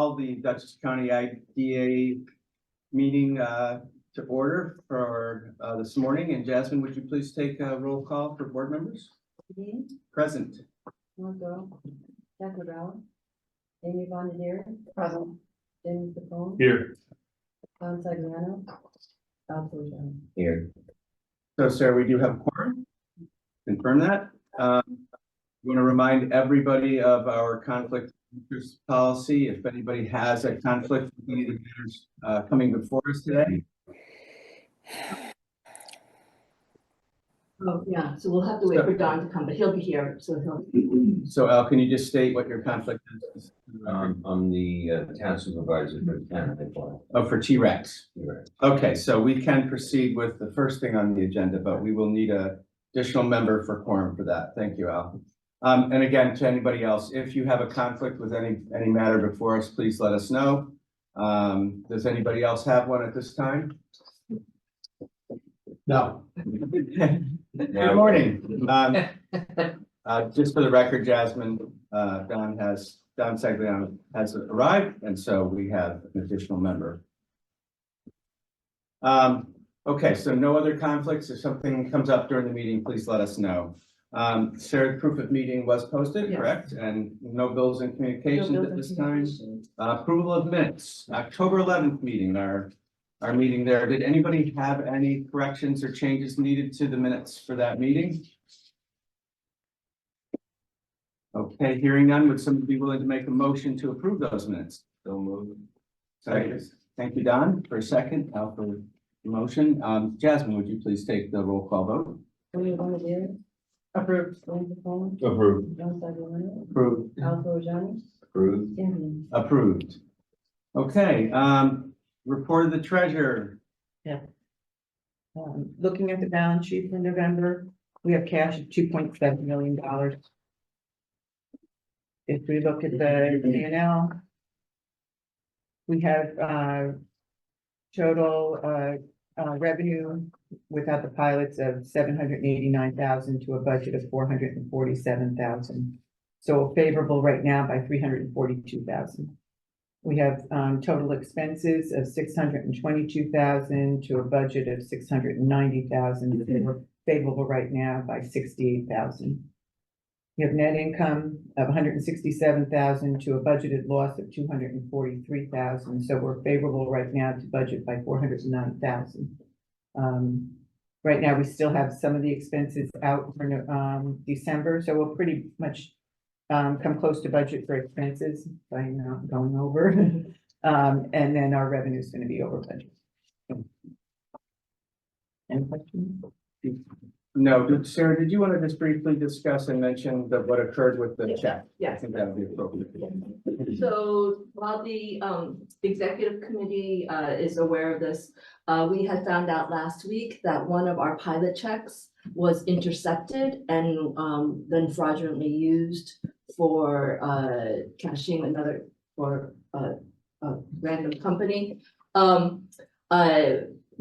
call the Dutchess County IDA meeting to order for this morning. And Jasmine, would you please take a roll call for board members? Present. Margot, Jack Brown, Amy Bondier, present. James Capone, Here. Don Sagliano, Alfred John. Here. So, Sarah, we do have a quorum. Confirm that. We want to remind everybody of our conflict of interest policy. If anybody has a conflict with any of the matters coming before us today. Oh, yeah, so we'll have to wait for Don to come, but he'll be here, so he'll. So, Al, can you just state what your conflict is? I'm the town supervisor for the town of Lakeland. Oh, for T-Rex. Right. Okay, so we can proceed with the first thing on the agenda, but we will need a additional member for quorum for that. Thank you, Al. And again, to anybody else, if you have a conflict with any matter before us, please let us know. Does anybody else have one at this time? No. Good morning. Just for the record, Jasmine, Don Sagliano has arrived, and so we have an additional member. Okay, so no other conflicts. If something comes up during the meeting, please let us know. Sarah, proof of meeting was posted, Yes. correct? And no bills and communications No at bills this and time. communications. Approval of minutes, October 11th meeting, our meeting there. Did anybody have any corrections or changes needed to the minutes for that meeting? Okay, hearing none, would somebody be willing to make a motion to approve those minutes? So moved. Second. Thank you, Don, for a second. Al for the motion. Jasmine, would you please take the roll call vote? Amy Bondier, Approved. James Capone, Approved. Don Sagliano, Approved. Alfred John, Approved. Indian. Approved. Okay, report of the treasurer. Looking at the balance sheet for November, we have cash of $2.7 million. If we look at the P&L, we have total revenue without the pilots of $789,000 to a budget of $447,000. So favorable right now by $342,000. We have total expenses of $622,000 to a budget of $690,000. We're favorable right now by $68,000. We have net income of $167,000 to a budgeted loss of $243,000. So we're favorable right now to budget by $409,000. Right now, we still have some of the expenses out for December, so we'll pretty much come close to budget for expenses by not going over. And then our revenue is going to be over budget. Any questions? No, Sarah, did you want to just briefly discuss and mention what occurred with the check? I Yes. think that would be appropriate. So while the executive committee is aware of this, we had found out last week that one of our pilot checks was intercepted and then fraudulently used for cashing another for a random company.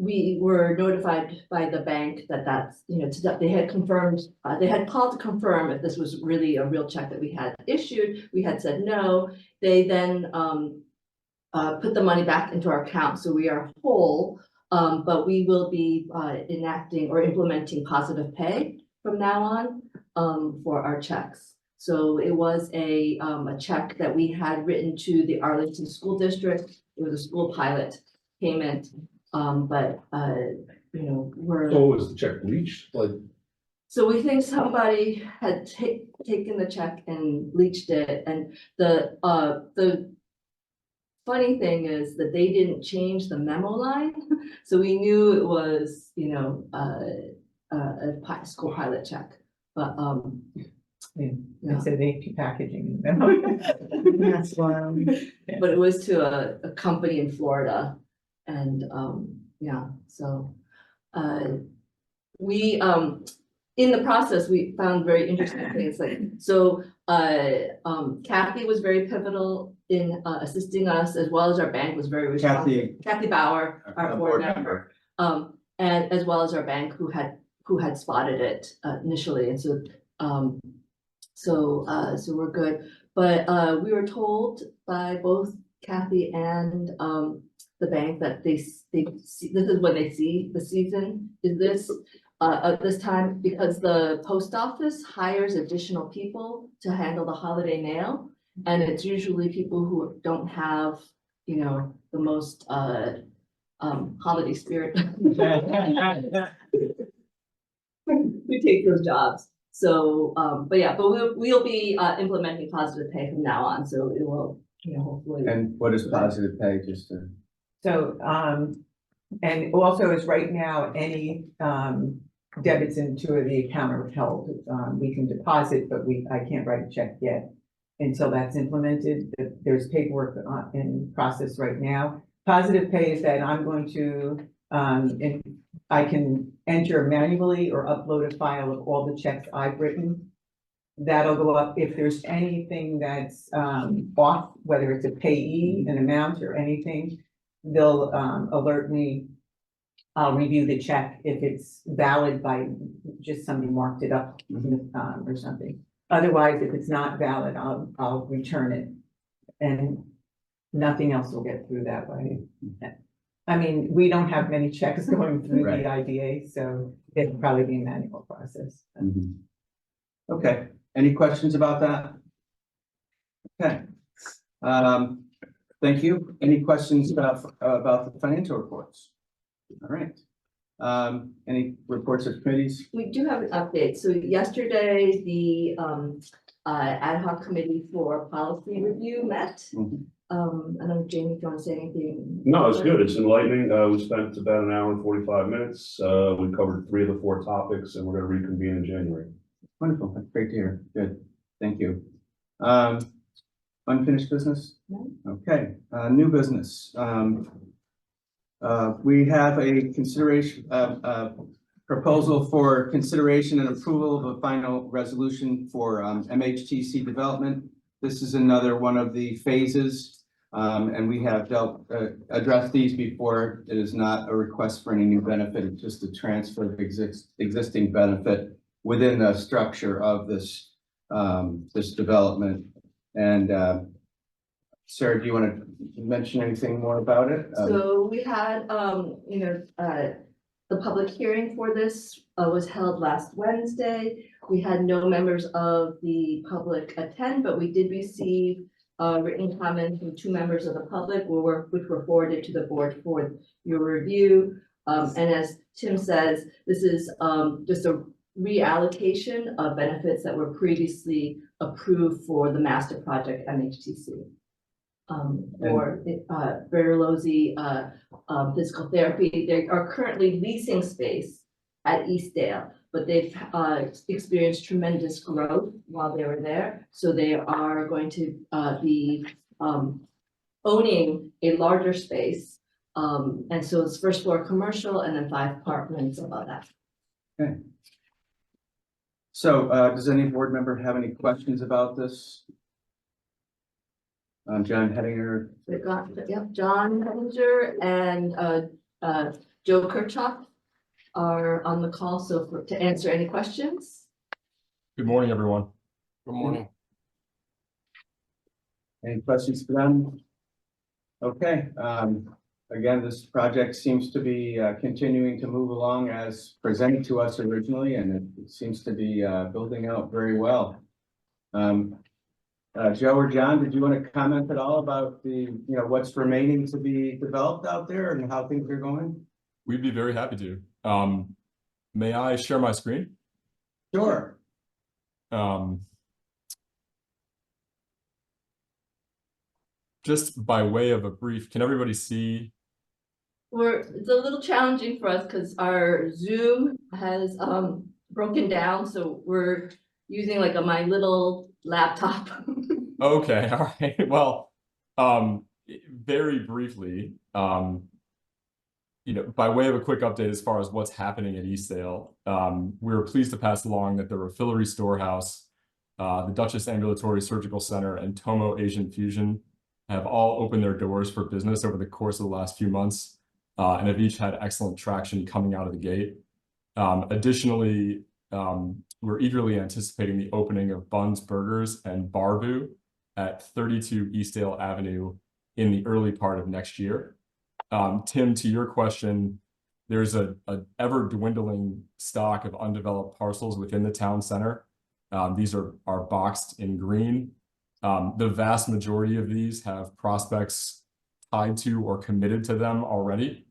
We were notified by the bank that that's, they had confirmed, they had called to confirm if this was really a real check that we had issued. We had said no. They then put the money back into our account, so we are whole. But we will be enacting or implementing positive pay from now on for our checks. So it was a check that we had written to the Arlington School District. It was a school pilot payment. But we're. So was the check bleached? Like, So we think somebody had taken the check and bleached it, and the funny thing is that they didn't change the memo line, so we knew it was, a school pilot check, but They yeah. said they keep packaging them. That's why. But it was to a company in Florida, and yeah, so we in the process we found very interesting things, like so Kathy was very pivotal in assisting us, as well as our bank was very responsive. Kathy Bauer, our board member, and as well as our bank who had spotted it initially, and so we're good. But we were told by both Kathy and the bank that they see, this is when they see the season, is this at this time, because the post office hires additional people to handle the holiday mail. And it's usually people who don't have, you know, the most holiday spirit. We take those jobs. So, but yeah, but we'll be implementing positive pay from now on, so it will, you know, hopefully. And what is positive pay, just to? So, and also is right now, any, debits into the account are held. We can deposit, but I can't write a check yet until that's implemented. There's paperwork in process right now. Positive pay is that I'm going to, and I can enter manually or upload a file of all the checks I've written. That'll go up if there's anything that's off, whether it's a payee, an amount or anything, they'll alert me. I'll review the check if it's valid by just somebody marked it up or something. Otherwise, if it's not valid, I'll return it. And nothing else will get through that way. I mean, we don't have many checks going through Right. the IDA, so it'll probably be a manual process. Okay, any questions about that? Okay. Thank you. Any questions about the financial reports? All right. Any reports of committees? We do have an update. So yesterday, the ad hoc committee for policy review met. I don't know, Jamie, if you want to say anything. No, it's good. It's enlightening. We spent about an hour and 45 minutes. We covered 3 of the 4 topics, and we're going to reconvene in January. Wonderful. That's great to hear. Good. Thank you. Unfinished business? No. Okay, new business. We have a consideration, proposal for consideration and approval of a final resolution for MHTC development. This is another one of the phases, and we have addressed these before. It is not a request for any new benefit. It's just a transfer of existing benefit within the structure of this this development. And Sarah, do you want to mention anything more about it? So we had, the public hearing for this was held last Wednesday. We had no members of the public attend, but we did receive written comments from 2 members of the public, which were forwarded to the board for your review. And as Tim says, this is just a reallocation of benefits that were previously approved for the master project MHTC. For Bertolozzi physical therapy. They are currently leasing space at Eastdale, but they've experienced tremendous growth while they were there. So they are going to be owning a larger space. And so it's 1st floor commercial and then 5 apartments above that. Okay. So does any board member have any questions about this? John Hedinger. We've got, yep, John Hedinger and Joe Kirchhoff are on the call, so to answer any questions. Good morning, everyone. Good morning. Any questions for them? Okay, again, this project seems to be continuing to move along as presented to us originally, and it seems to be building out very well. Joe or John, did you want to comment at all about the, what's remaining to be developed out there and how things are going? We'd be very happy to. May I share my screen? Sure. Just by way of a brief, can everybody see? It's a little challenging for us because our Zoom has broken down, so we're using like my little laptop. Okay, all right. Well, very briefly, by way of a quick update as far as what's happening at Eastdale, we were pleased to pass along that the Refillery Storehouse, the Duchess Ambulatory Surgical Center, and Tomo Asian Fusion have all opened their doors for business over the course of the last few months, and have each had excellent traction coming out of the gate. Additionally, we're eagerly anticipating the opening of Buns Burgers and Barbu at 32 Eastdale Avenue in the early part of next year. Tim, to your question, there's a ever dwindling stock of undeveloped parcels within the town center. These are boxed in green. The vast majority of these have prospects tied to or committed to them already.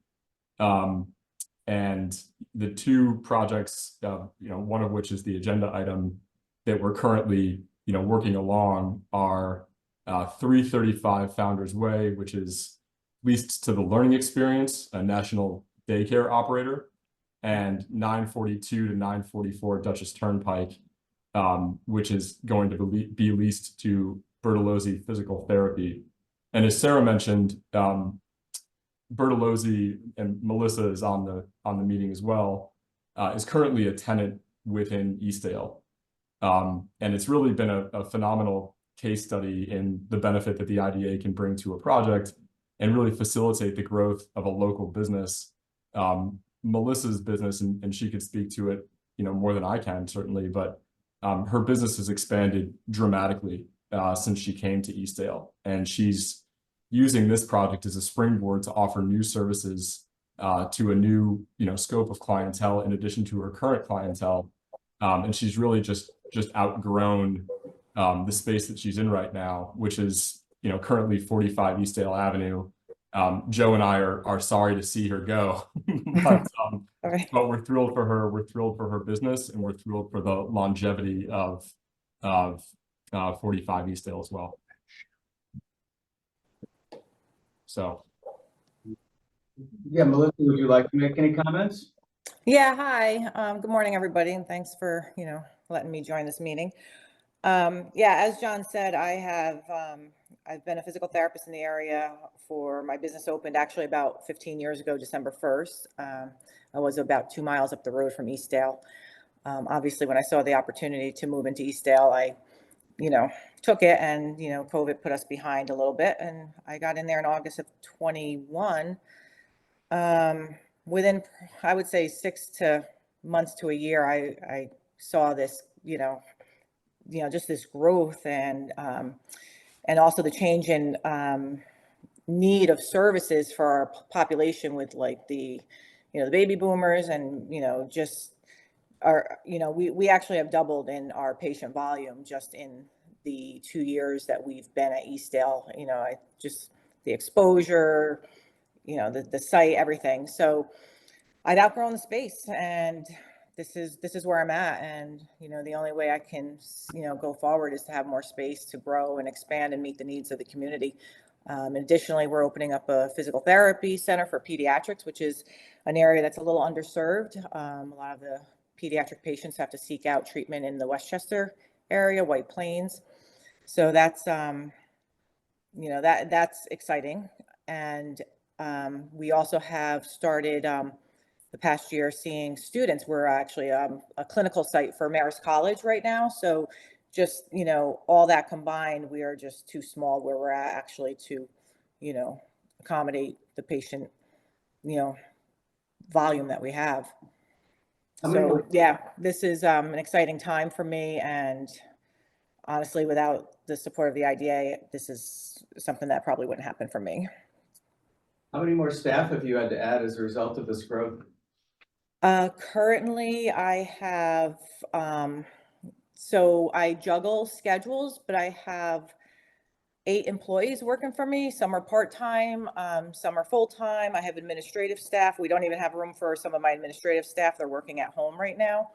And the two projects, one of which is the agenda item that we're currently, working along, are 335 Founders Way, which is leased to the Learning Experience, a national daycare operator, and 942 to 944 Dutchess Turnpike, which is going to be leased to Bertolozzi Physical Therapy. And as Sarah mentioned, Bertolozzi, and Melissa is on the meeting as well, is currently a tenant within Eastdale. And it's really been a phenomenal case study in the benefit that the IDA can bring to a project and really facilitate the growth of a local business. Melissa's business, and she could speak to it, more than I can certainly, but her business has expanded dramatically since she came to Eastdale, and she's using this project as a springboard to offer new services to a new, scope of clientele in addition to her current clientele. And she's really just outgrown the space that she's in right now, which is, currently 45 Eastdale Avenue. Joe and I are sorry to see her go, but, but we're thrilled for her. We're thrilled for her business, and we're thrilled for the longevity of 45 Eastdale as well. So. Yeah, Melissa, would you like to make any comments? Yeah, hi. Good morning, everybody, and thanks for, letting me join this meeting. Yeah, as John said, I've been a physical therapist in the area for my business opened actually about 15 years ago, December 1st. I was about 2 miles up the road from Eastdale. Obviously, when I saw the opportunity to move into Eastdale, I, took it, and, COVID put us behind a little bit, and I got in there in August of 21. Within, I would say, 6 months to a year, I saw this, just this growth and also the change in need of services for our population with like the baby boomers, and just we actually have doubled in our patient volume just in the 2 years that we've been at Eastdale. The exposure, the site, everything. So I'd outgrown the space, and this is where I'm at. And, the only way I can, go forward is to have more space to grow and expand and meet the needs of the community. Additionally, we're opening up a physical therapy center for pediatrics, which is an area that's a little underserved. A lot of the pediatric patients have to seek out treatment in the Westchester area, White Plains. So that's, that's exciting. And we also have started the past year seeing students. We're actually a clinical site for Marist College right now. So just, all that combined, we are just too small where we're at actually to, accommodate the patient, volume that we have. So yeah, this is an exciting time for me. And honestly, without the support of the IDA, this is something that probably wouldn't happen for me. How many more staff have you had to add as a result of this growth? Currently I have, so I juggle schedules, but I have 8 employees working for me. Some are part-time, some are full-time. I have administrative staff. We don't even have room for some of my administrative staff. They're working at home right now.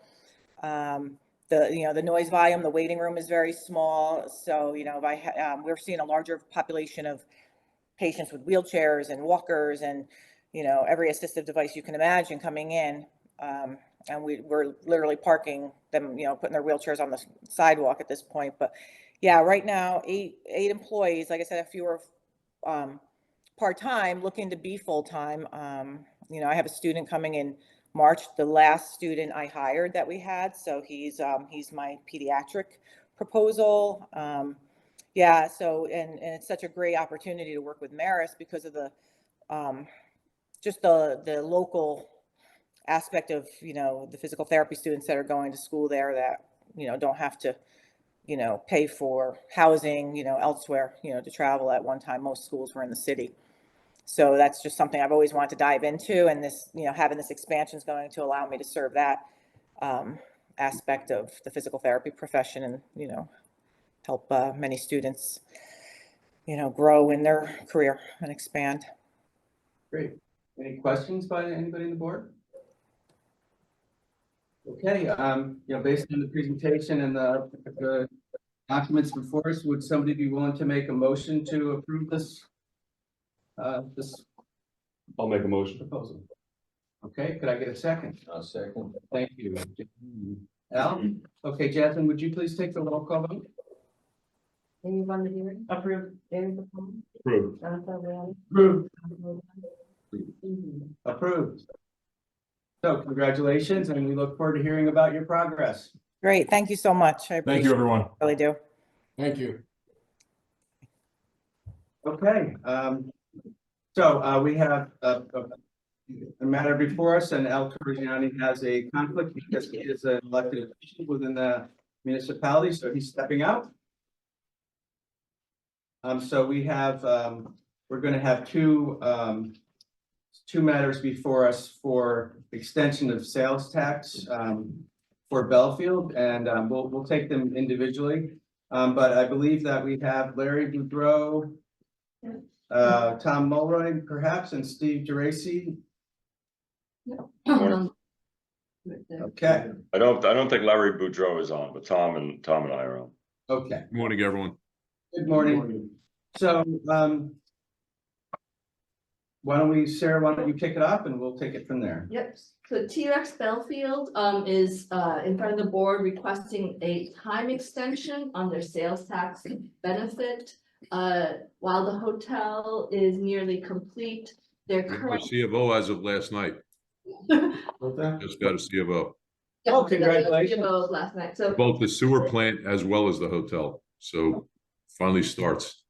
The noise volume, the waiting room is very small. So, if we're seeing a larger population of patients with wheelchairs and walkers and, every assistive device you can imagine coming in. And we're literally parking them, putting their wheelchairs on the sidewalk at this point. But yeah, right now, eight employees. Like I said, a few are part-time, looking to be full-time. I have a student coming in March, the last student I hired that we had. So he's my pediatric proposal. Yeah, so, and it's such a great opportunity to work with Marist because of the, just the local aspect of, the physical therapy students that are going to school there that, don't have to you know, pay for housing, you know, elsewhere, you know, to travel. At one time, most schools were in the city. So that's just something I've always wanted to dive into, and this, you know, having this expansion is going to allow me to serve that aspect of the physical therapy profession, and, you know, help many students, you know, grow in their career and expand. Great. Any questions by anybody on the board? Okay, you know, based on the presentation and the documents before us, would somebody be willing to make a motion to approve this? This I'll make a motion. proposal? Okay, could I get a second? I'll second. Thank you. Al? Okay, Jasmine, would you please take the roll call vote? Amy Von Buren. Approved. David Capone. Approved. John Calzada. Approved. Mhm. Approved. So congratulations, and we look forward to hearing about your progress. Great, thank you so much. I Thank you, appreciate it, everyone. really do. Thank you. Okay, we have a matter before us, and Al Torrigiani has a conflict because he is an elected official within the municipality, so he's stepping out. So we have, we're gonna have two matters before us for extension of sales tax for Belfield, and we'll take them individually. But I believe that we have Larry Boudreau, Tom Mulroy perhaps, and Steve Geraci. Okay, I don't think Larry Boudreau is on, but Tom and I are on. okay. Good morning, everyone. Good morning. So, Sarah, why don't you kick it off and we'll take it from there. Yep, so T-Rex Belfield is in front of the board requesting a time extension on their sales tax benefit. While the hotel is nearly complete, their My current. C of O as of last night, just got a C of O, Oh, congratulations. Last night, so. both the sewer plant as well as the hotel, so finally starts.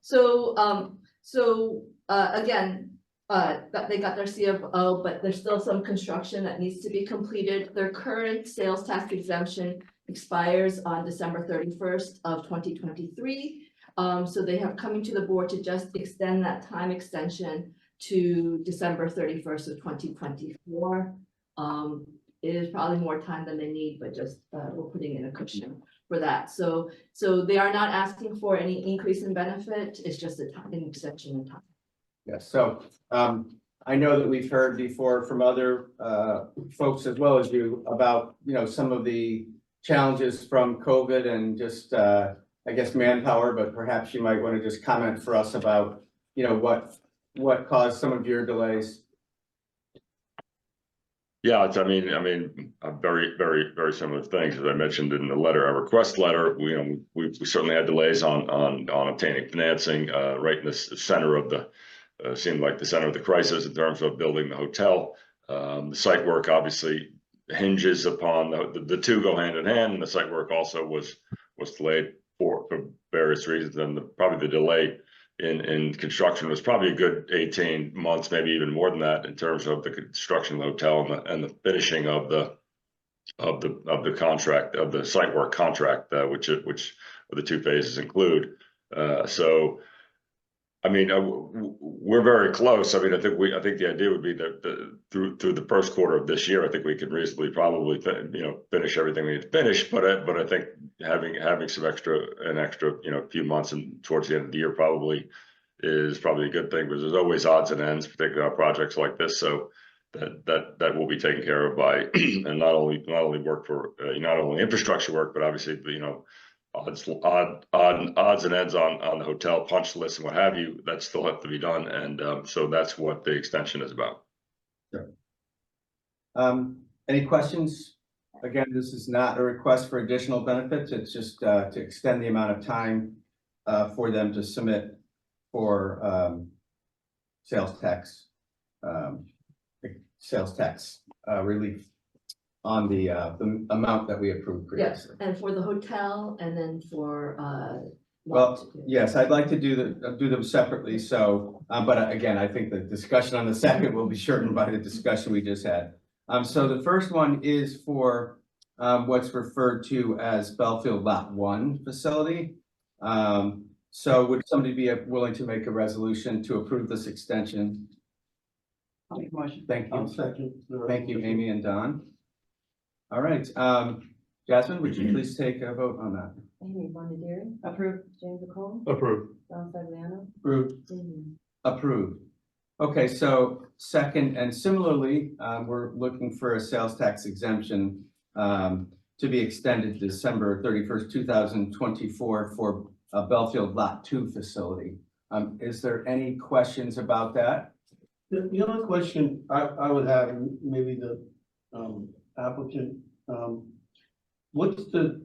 So, again, they got their C of O, but there's still some construction that needs to be completed. Their current sales tax exemption expires on December 31st of 2023. So they have coming to the board to just extend that time extension to December 31st of 2024. It is probably more time than they need, but just, we're putting in a cushion for that. So they are not asking for any increase in benefit. It's just an extension in time. Yes, so, I know that we've heard before from other, folks as well as you about, you know, some of the challenges from COVID and just, I guess manpower, but perhaps you might want to just comment for us about, you know, what caused some of your delays. Yeah, it's, I mean, very, very, very similar things, as I mentioned in the letter, our request letter. We certainly had delays on obtaining financing, right in the center of the, seemed like the center of the crisis in terms of building the hotel. The site work obviously hinges upon the two go hand in hand, and the site work also was delayed for various reasons, and probably the delay in construction was probably a good 18 months, maybe even more than that, in terms of the construction of the hotel and the finishing of the contract, of the site work contract, which the two phases include. So I mean, we're very close. I mean, I think the idea would be that through the first quarter of this year, I think we can reasonably probably finish everything we need to finish. But I think having some extra few months and towards the end of the year is probably a good thing, because there's always odds and ends, particularly on projects like this. So that will be taken care of by and not only work for not only infrastructure work, but obviously odds and ends on the hotel punch list and what have you that still have to be done, and so that's what the extension is about. Sure. Any questions? Again, this is not a request for additional benefits. It's just to extend the amount of time for them to submit for sales tax relief on the amount that we approved Yes, previously. and for the hotel, and then for Well, yes, I'd like to do them separately. So, but again, I think the discussion on the second will be shortened by the discussion we just had. So the first one is for what's referred to as Belfield Lot 1 facility. So would somebody be willing to make a resolution to approve this extension? I'll make a motion. Thank I'll you. second. the Thank you, resolution. Amy and Don. All right, Jasmine, would you please take a vote on that? Amy Bondieri. Approved. James McCollum. Approved. Don Sagliano. Approved. Mhm. Approved. Okay, so second, and similarly, we're looking for a sales tax exemption to be extended December 31st, 2024 for a Belfield Lot 2 facility. Is there any questions about that? The only question I would have, and maybe the applicant, what's the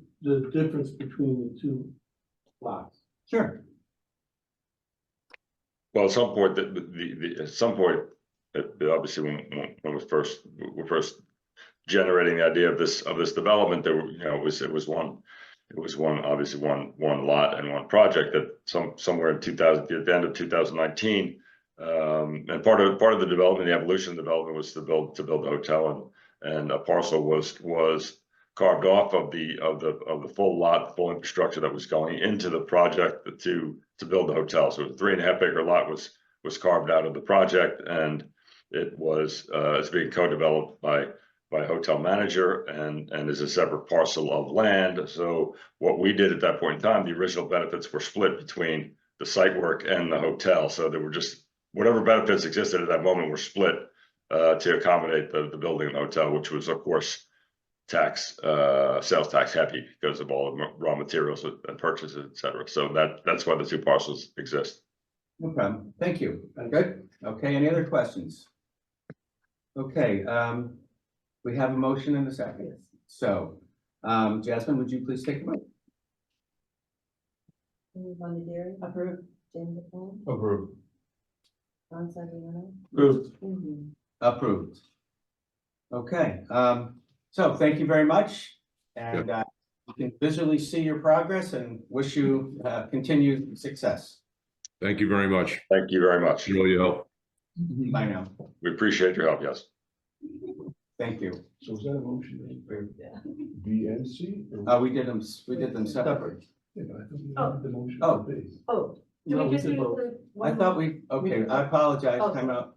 difference between the two lots? Sure. Well, at some point, at some point, obviously, when we're first generating the idea of this development, there were, it was one obviously one lot and one project that somewhere in 2000, at the end of 2019, and part of the development, the evolution of the development was to build a hotel, and a parcel was carved off of the full lot, full infrastructure that was going into the project to build the hotel. So the 3.5 acre lot was carved out of the project, and it was it's being co-developed by a hotel manager and is a separate parcel of land. So what we did at that point in time, the original benefits were split between the site work and the hotel. So there were just whatever benefits existed at that moment were split to accommodate the building and the hotel, which was of course sales tax heavy because of all the raw materials and purchases, et cetera. So that's why the two parcels exist. No problem. Thank you. Good. Okay, any other questions? Okay, we have a motion and a second. So, Jasmine, would you please take a vote? Amy Bondieri. Approved. James McCollum. Approved. Don Sagliano. Approved. Mhm. Approved. Okay, so thank you very much. And you can visually see your progress and wish you continued success. Thank you very much. Thank you very much. Enjoy your help. Bye now. We appreciate your help. Yes. Thank you. So is that a motion for B and C? or- We did them separate. Yeah, but I thought we had the motion Oh. for B. Oh, do No, we we just did need both. to? I thought okay, I apologize, Oh. time out.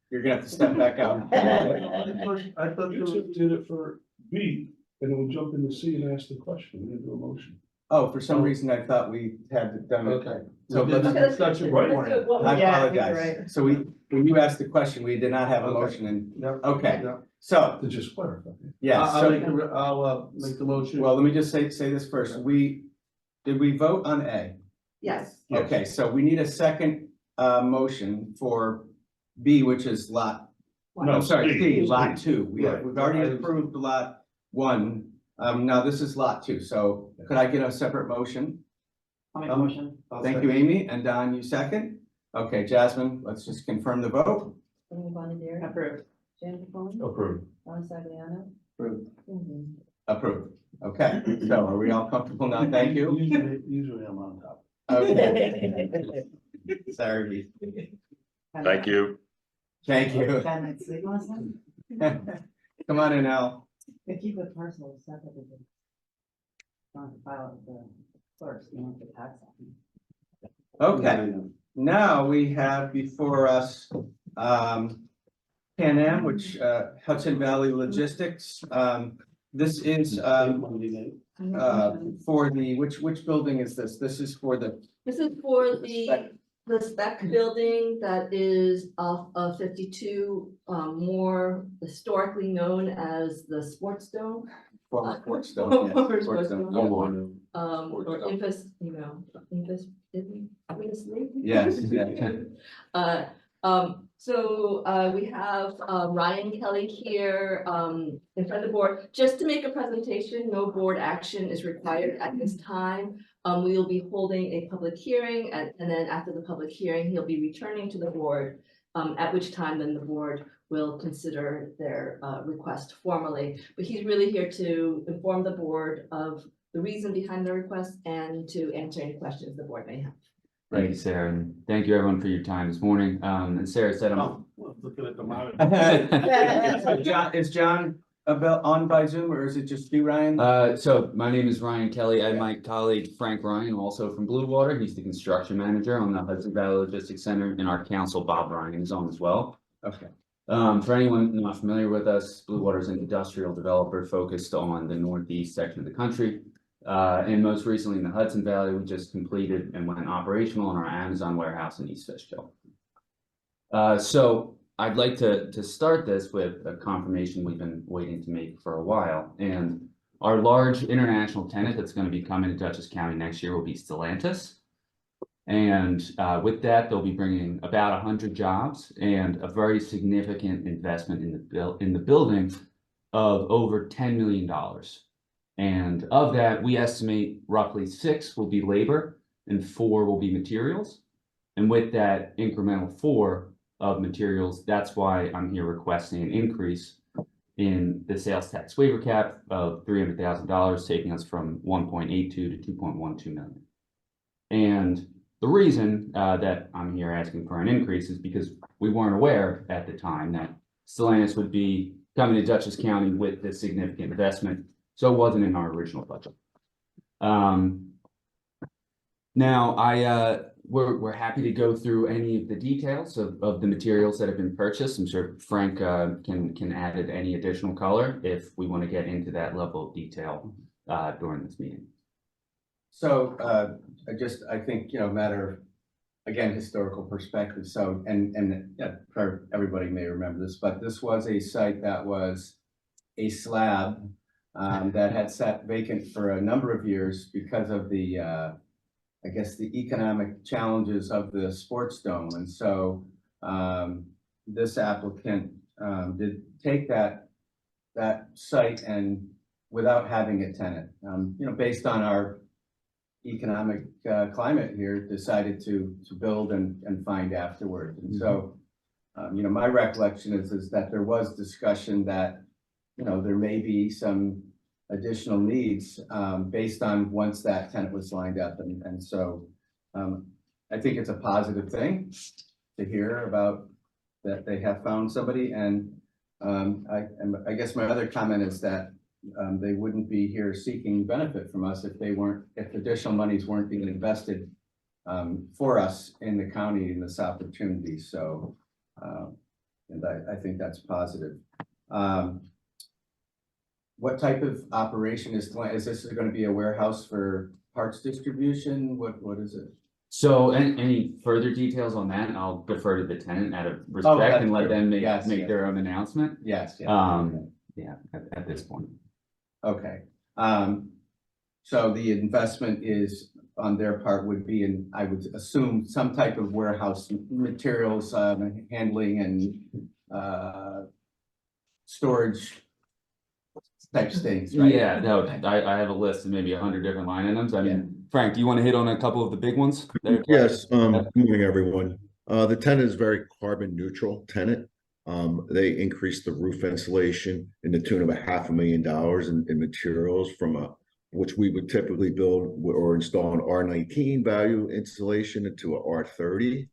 You're gonna have to step back out. I thought You you just did it for B, and then we jumped into C and asked the question, we didn't do a motion. Oh, for some reason I thought we had done it. Okay. So We did let's- the discussion Right. beforehand. I Yeah, I think apologize. right. So when you asked the question, we did not have a Okay. motion and, Yep. okay, Yep. so, To just clarify. yeah, I'll make so, the motion. well, let me just say this first. Did we vote on A? Yes, Yes. Okay, so we need a second motion for B, which is lot, No, I'm sorry, C. C, lot 2. We've Right. already approved lot 1. Now this is lot 2. So could I get a separate motion? I'll make a motion. Thank you, Amy, and Don, you second? Okay, Jasmine, let's just confirm the vote. Amy Bondieri. Approved. James McCollum. Approved. Don Sagliano. Approved. Mhm. Approved. Okay, so are we all comfortable now? Thank you. Usually I'm on top. Okay. Sorry. Thank you. Thank you. Come on in, Al. If you put parcels separately. On the file of the clerks, you want the tax on. Okay, now we have before us, Pan Am, which, Hudson Valley Logistics. This is, for the, which building is this? This is for the, this is for the spec building that is off of 52, more historically known as the Sports Dome. former Sports Stone. Former Yes, Sports Sports Stone. Dome. Yeah. Or Infus, Infus, didn't we sleep? Yes, yeah. So we have Ryan Kelly here in front of the board. Just to make a presentation, no board action is required at this time. We will be holding a public hearing and then after the public hearing, he'll be returning to the board. At which time then the board will consider their request formally. But he's really here to inform the board of the reason behind the request and to answer any questions the board may have. Thank you, Sarah, and thank you everyone for your time this morning. And Sarah said, I'm Looking at the monitor. Is John about on by Zoom, or is it just you, Ryan? So my name is Ryan Kelly. I have my colleague Frank Ryan, also from Blue Water. He's the construction manager on the Hudson Valley Logistics Center, and our council, Bob Ryan, is on as well. Okay, For anyone not familiar with us, Blue Water is an industrial developer focused on the northeast section of the country. And most recently in the Hudson Valley, we just completed and went operational in our Amazon warehouse in East Fishkill. So I'd like to start this with a confirmation we've been waiting to make for a while. And our large international tenant that's going to be coming to Dutchess County next year will be Stellantis. And with that, they'll be bringing about 100 jobs and a very significant investment in the building of over $10 million. And of that, we estimate roughly 6 will be labor and 4 will be materials. And with that incremental 4 of materials, that's why I'm here requesting an increase in the sales tax waiver cap of $300,000, taking us from 1.82 to 2.12 million. And the reason that I'm here asking for an increase is because we weren't aware at the time that Stellantis would be coming to Dutchess County with this significant investment. So it wasn't in our original budget. Now we're happy to go through any of the details of the materials that have been purchased. I'm sure Frank can add any additional color if we want to get into that level of detail during this meeting. so I think, matter of, again, historical perspective. So, and for everybody may remember this, but this was a site that was a slab that had sat vacant for a number of years because of the, I guess, the economic challenges of the sports dome. And so this applicant did take that site and without having a tenant, based on our economic climate here, decided to build and find afterwards. And so, my recollection is that there was discussion that, there may be some additional needs based on once that tenant was lined up. And so I think it's a positive thing to hear about that they have found somebody. And I guess my other comment is that they wouldn't be here seeking benefit from us if additional monies weren't being invested for us in the county in this opportunity. So, and I think that's positive. What type of operation is this going to be a warehouse for parts distribution? What is it? So any further details on that, I'll defer to the tenant out of respect and let them make their own announcement. Yes. Yeah, at this point. Okay. So the investment is on their part would be in, I would assume, some type of warehouse materials, handling and storage types things, right? Yeah, no, I have a list of maybe 100 different line items. I mean, Frank, do you want to hit on a couple of the big ones? Yes, good morning, everyone. The tenant is very carbon neutral tenant. They increased the roof insulation in the tune of $500,000 in materials from which we would typically build or install an R19 value insulation into a R30.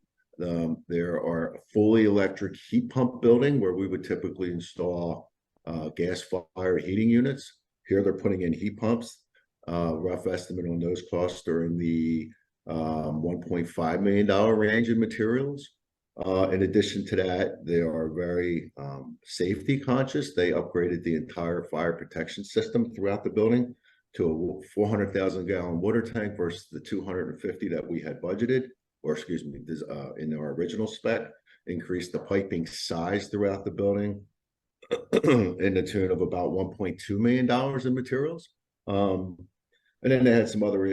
There are a fully electric heat pump building where we would typically install gas fire heating units. Here they're putting in heat pumps. Rough estimate on those costs are in the $1.5 million range in materials. In addition to that, they are very safety conscious. They upgraded the entire fire protection system throughout the building to a 400,000 gallon water tank versus the 250 that we had budgeted, or excuse me, this, in our original spec. Increased the piping size throughout the building in the tune of about $1.2 million in materials. And then they had some other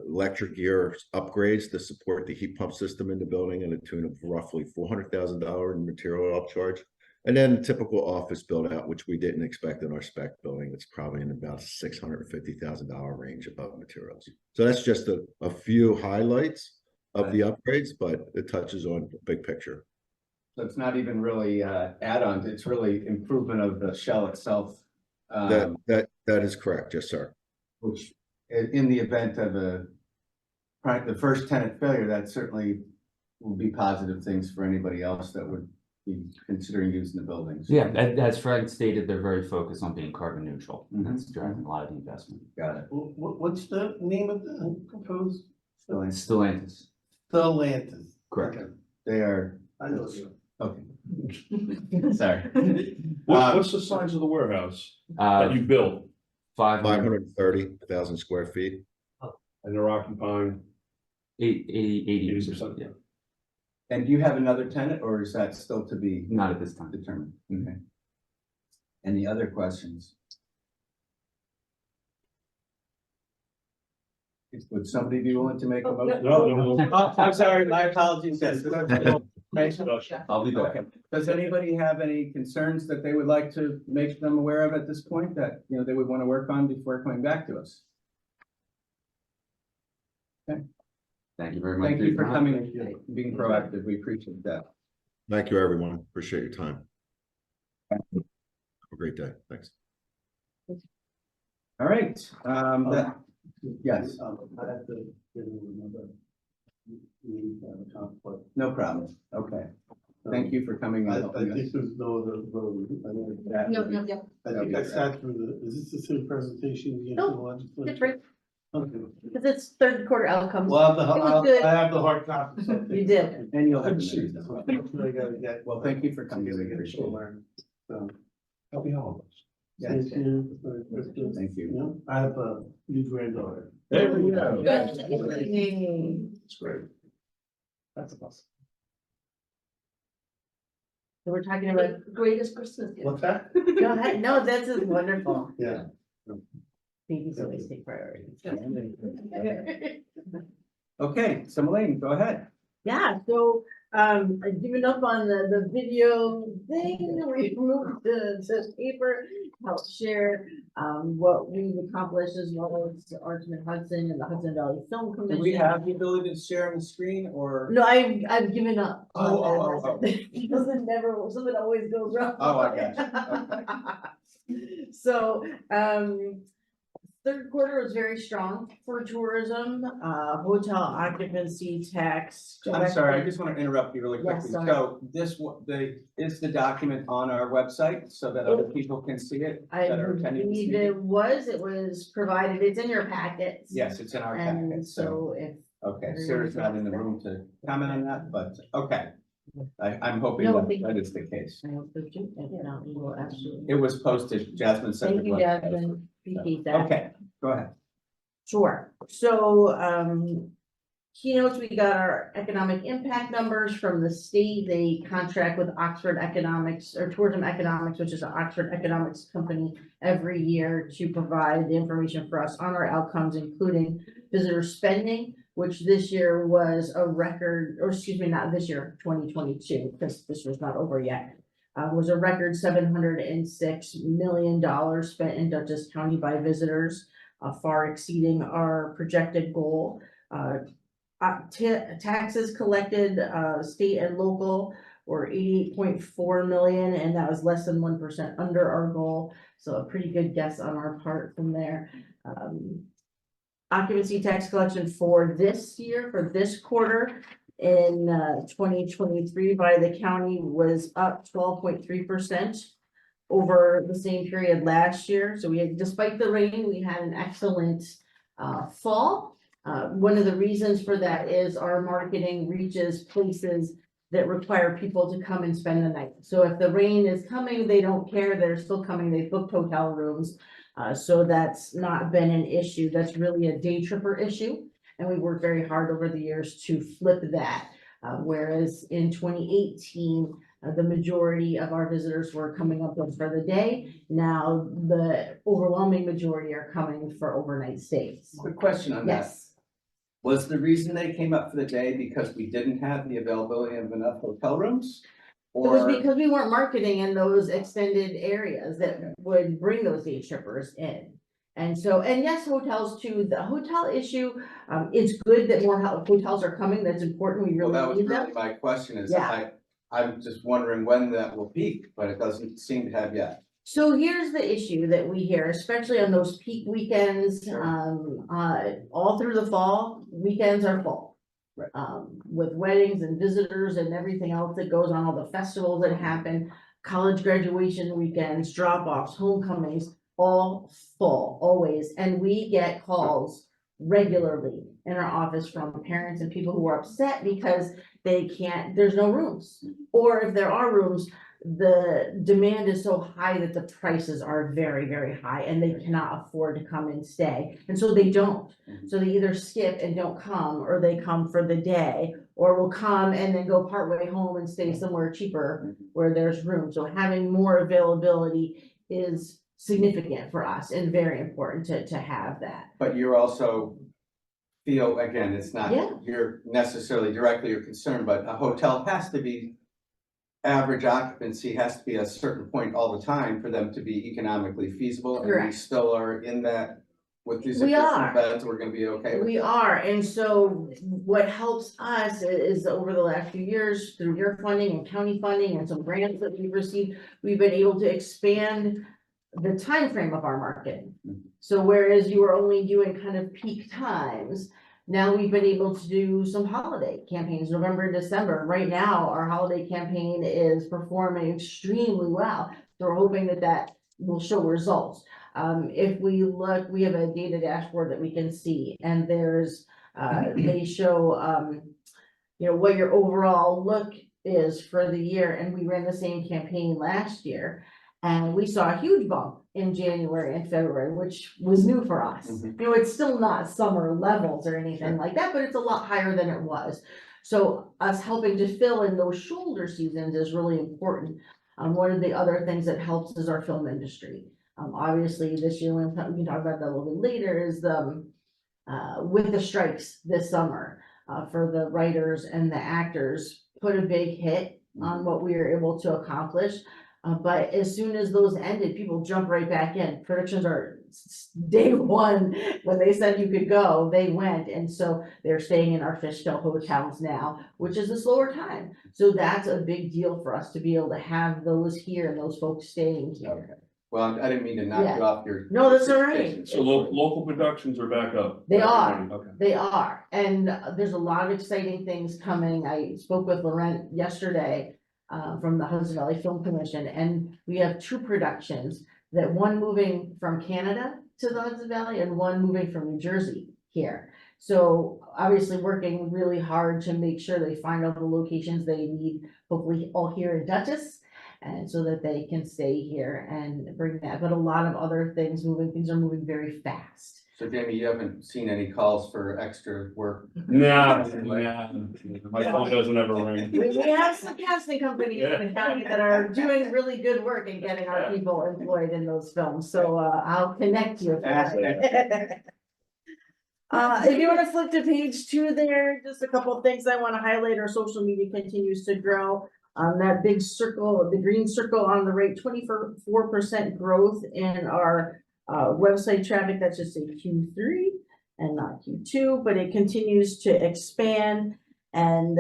electric gear upgrades to support the heat pump system in the building in the tune of roughly $400,000 in material upcharge. And then the typical office build out, which we didn't expect in our spec building. It's probably in about $650,000 range above materials. So that's just a few highlights of the upgrades, but it touches on the big picture. So it's not even really add-ons, it's really improvement of the shell itself. That is correct, yes, sir. Which in the event of the first tenant failure, that certainly will be positive things for anybody else that would, be considering using the buildings. Yeah, as Fred stated, they're very focused on being carbon neutral. Mhm. That's driving a lot of the investment. Got it. What's the name of the proposed? Stellantis, Stellantis. correct. Okay, They are, I know you. okay. Sorry. What's the size of the warehouse that you built 530,000 square feet. and they're occupying? 80%, yeah, And do you have another tenant or is that still to be not at this time. determined? Okay. Any other questions? Would somebody be willing to make a motion? No. Oh, I'm sorry, my apologies. Yes. I'll be back. Okay. Does anybody have any concerns that they would like to make them aware of at this point that, you know, they would want to work on before coming back to us? Thank you very much. Thank you for your time. coming and being proactive. We appreciate that. Thank you, everyone. Appreciate your time. Have a great day. Thanks. All right, yes, I have to get another. Conflict. no problem. Okay. Thank you for coming. I and helping think us. there's no other road. I think I sat through is this the same presentation? you gave to the legislature? It's right, Okay. because it's third quarter outcomes. Well, It was good. I have the hard copy. so- You did. And you'll have. Shoot, the that's minutes. what I gotta get. Well, thank you for coming. I We gotta appreciate it. learn. So, Happy holidays. Yes. thank you. for Christmas. Thank you. Yeah, I have a new granddaughter. There we go. Good. It's great. That's awesome. So we're talking about greatest Christmas gift. What's that? Go ahead. No, this is wonderful. Yeah. Babies always take priority. Okay, so Elaine, go ahead. Yeah, so, I've given up on the video thing, we moved to paper, help share, what we've accomplished as well as Archman Hudson and the Hudson Valley Film Do Commission. we have the ability to share on the screen or? No, I've given up. on Oh. that. Because it never, something always goes wrong. Oh, I got So, third quarter was very strong for tourism, hotel occupancy tax. I'm sorry, I just want to interrupt you really Yes, quickly. sorry. So this, is the document on our website so that other people can see it? I that are attending this believe meeting? it was provided, it's in your packets. Yes, it's in our And packet, so, so if, okay, Sarah's not in the room to comment on that, but, okay. I'm hoping No, that thank that is the case. I hope so too, if not, we will absolutely. It was posted, Jasmine said. Thank you, Jasmine, appreciate that. Okay, go ahead. Sure, so, keynotes, we got our economic impact numbers from the state, they contract with Oxford Economics or Tourism Economics, which is an Oxford economics company every year to provide the information for us on our outcomes, including visitor spending, which this year was a record, or excuse me, not this year, 2022, because this was not over yet. Was a record $706 million spent in Dutchess County by visitors, far exceeding our projected goal. Taxes collected, state and local, were 88.4 million, and that was less than 1% under our goal. So a pretty good guess on our part from there. Occupancy tax collection for this year, for this quarter in 2023 by the county was up 12.3% over the same period last year. So we had, despite the rain, we had an excellent fall. One of the reasons for that is our marketing reaches places that require people to come and spend the night. So if the rain is coming, they don't care, they're still coming, they booked hotel rooms. So that's not been an issue. That's really a day tripper issue. And we worked very hard over the years to flip that. Whereas in 2018, the majority of our visitors were coming up for the day. Now the overwhelming majority are coming for overnight stays. Quick question on that. Yes. Was the reason they came up for the day because we didn't have the availability of enough hotel rooms? It was Or, because we weren't marketing in those extended areas that would bring those day trippers in. And so, and yes, hotels too, the hotel issue, it's good that more hotels are coming, that's important, we well, that really was need them. really my question is, Yeah. I'm just wondering when that will peak, but it doesn't seem to have yet. So here's the issue that we hear, especially on those peak weekends, all through the fall, weekends are full. Right. With weddings and visitors and everything else that goes on, all the festivals that happen, college graduation weekends, drop-offs, homecomings, all full, always. And we get calls regularly in our office from parents and people who are upset because there's no rooms. Or if there are rooms, the demand is so high that the prices are very, very high and they cannot afford to come and stay. And so they don't. So they either skip and don't come, or they come for the day, or will come and then go partway home and stay somewhere cheaper where there's room. So having more availability is significant for us and very important to have that. But you're also feel, again, it's not, Yeah. you're necessarily directly or concerned, but a hotel has to be, average occupancy has to be a certain point all the time for them to be economically feasible. And we Correct. still are in that with these We are. existing beds, we're gonna be okay with We that. are, and so what helps us is over the last few years, through your funding and county funding and some grants that we've received, we've been able to expand the time frame of our marketing. So whereas you were only doing kind of peak times, now we've been able to do some holiday campaigns, November, December. Right now, our holiday campaign is performing extremely well. So we're hoping that will show results. If we look, we have a data dashboard that we can see, and there's, they show, what your overall look is for the year, and we ran the same campaign last year. And we saw a huge bump in January and February, which was new for us. It's still not summer levels or anything like that, but it's a lot higher than it was. So us helping to fill in those shoulder seasons is really important. One of the other things that helps is our film industry. Obviously this year, we can talk about that a little bit later, is with the strikes this summer, for the writers and the actors, put a big hit on what we were able to accomplish. But as soon as those ended, people jump right back in. Predictions are day one, when they said you could go, they went. And so they're staying in our Fishtail hotels now, which is a slower time. So that's a big deal for us to be able to have those here and those folks staying here. Okay. Well, I didn't mean to knock you off your. No, that's all right. So local productions are back up. They back up are. running, okay. They are, and there's a lot of exciting things coming. I spoke with Laurent yesterday from the Hudson Valley Film Commission, and we have 2 productions, that one moving from Canada to the Hudson Valley and one moving from New Jersey here. So obviously working really hard to make sure they find all the locations they need, hopefully all here in Dutchess, and so that they can stay here and bring that. But a lot of other things are moving very fast. So Jamie, you haven't seen any calls for extra work? Nah, my phone doesn't ever ring. We have some casting companies in the county that are doing really good work in getting our people employed in those films, so I'll connect you. If you want to flip to page 2 there, just a couple of things I want to highlight. Our social media continues to grow. That big circle, the green circle on the right, 24% growth in our website traffic. That's just a Q3 and not Q2, but it continues to expand. And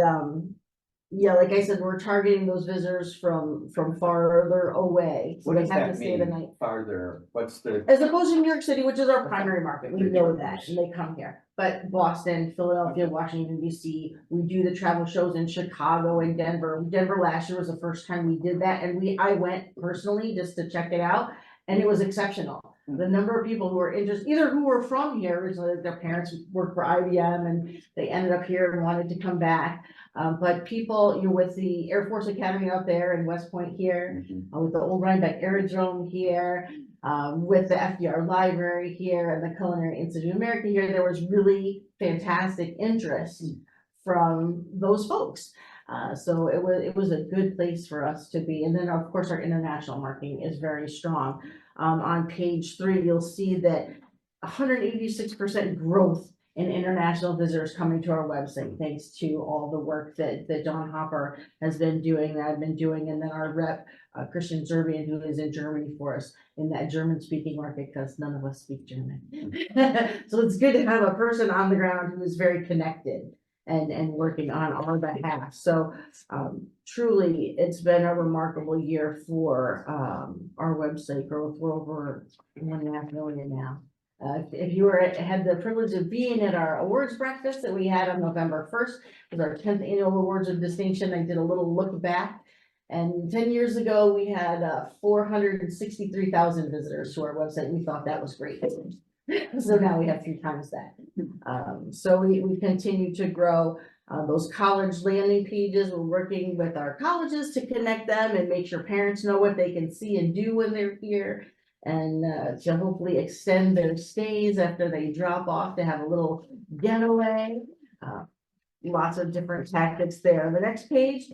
yeah, like I said, we're targeting those visitors from farther away. So What they does have to that stay the mean, night. farther? What's the? As opposed to New York City, which is our primary market, we know that, and they come here. But Boston, Philadelphia, Washington, DC, we do the travel shows in Chicago and Denver. Denver last year was the first time we did that, and I went personally just to check it out, and it was exceptional. The number of people who were interested, either who were from here, originally their parents worked for IBM and they ended up here and wanted to come back. But people, with the Air Force Academy out there in West Point here, with the old Rhinebeck Aerodrome here, with the FDR Library here and the Culinary Institute of America here, there was really fantastic interest from those folks. So it was a good place for us to be. And then of course our international marketing is very strong. On page 3, you'll see that 186% growth in international visitors coming to our website, thanks to all the work that John Hopper has been doing, that I've been doing, and then our rep, Christian Zerbian, who is in Germany for us in that German-speaking market, because none of us speak German. So it's good to have a person on the ground who is very connected and working on our behalf. So truly, it's been a remarkable year for our website growth. We're over 1.5 million now. If you had the privilege of being at our awards breakfast that we had on November 1st, it was our 10th annual awards of distinction. I did a little look back. And 10 years ago, we had 463,000 visitors to our website. We thought that was great. So now we have 3 times that. So we continue to grow those college landing pages. We're working with our colleges to connect them and make sure parents know what they can see and do when they're here. And to hopefully extend their stays after they drop off to have a little getaway. Lots of different tactics there. The next page,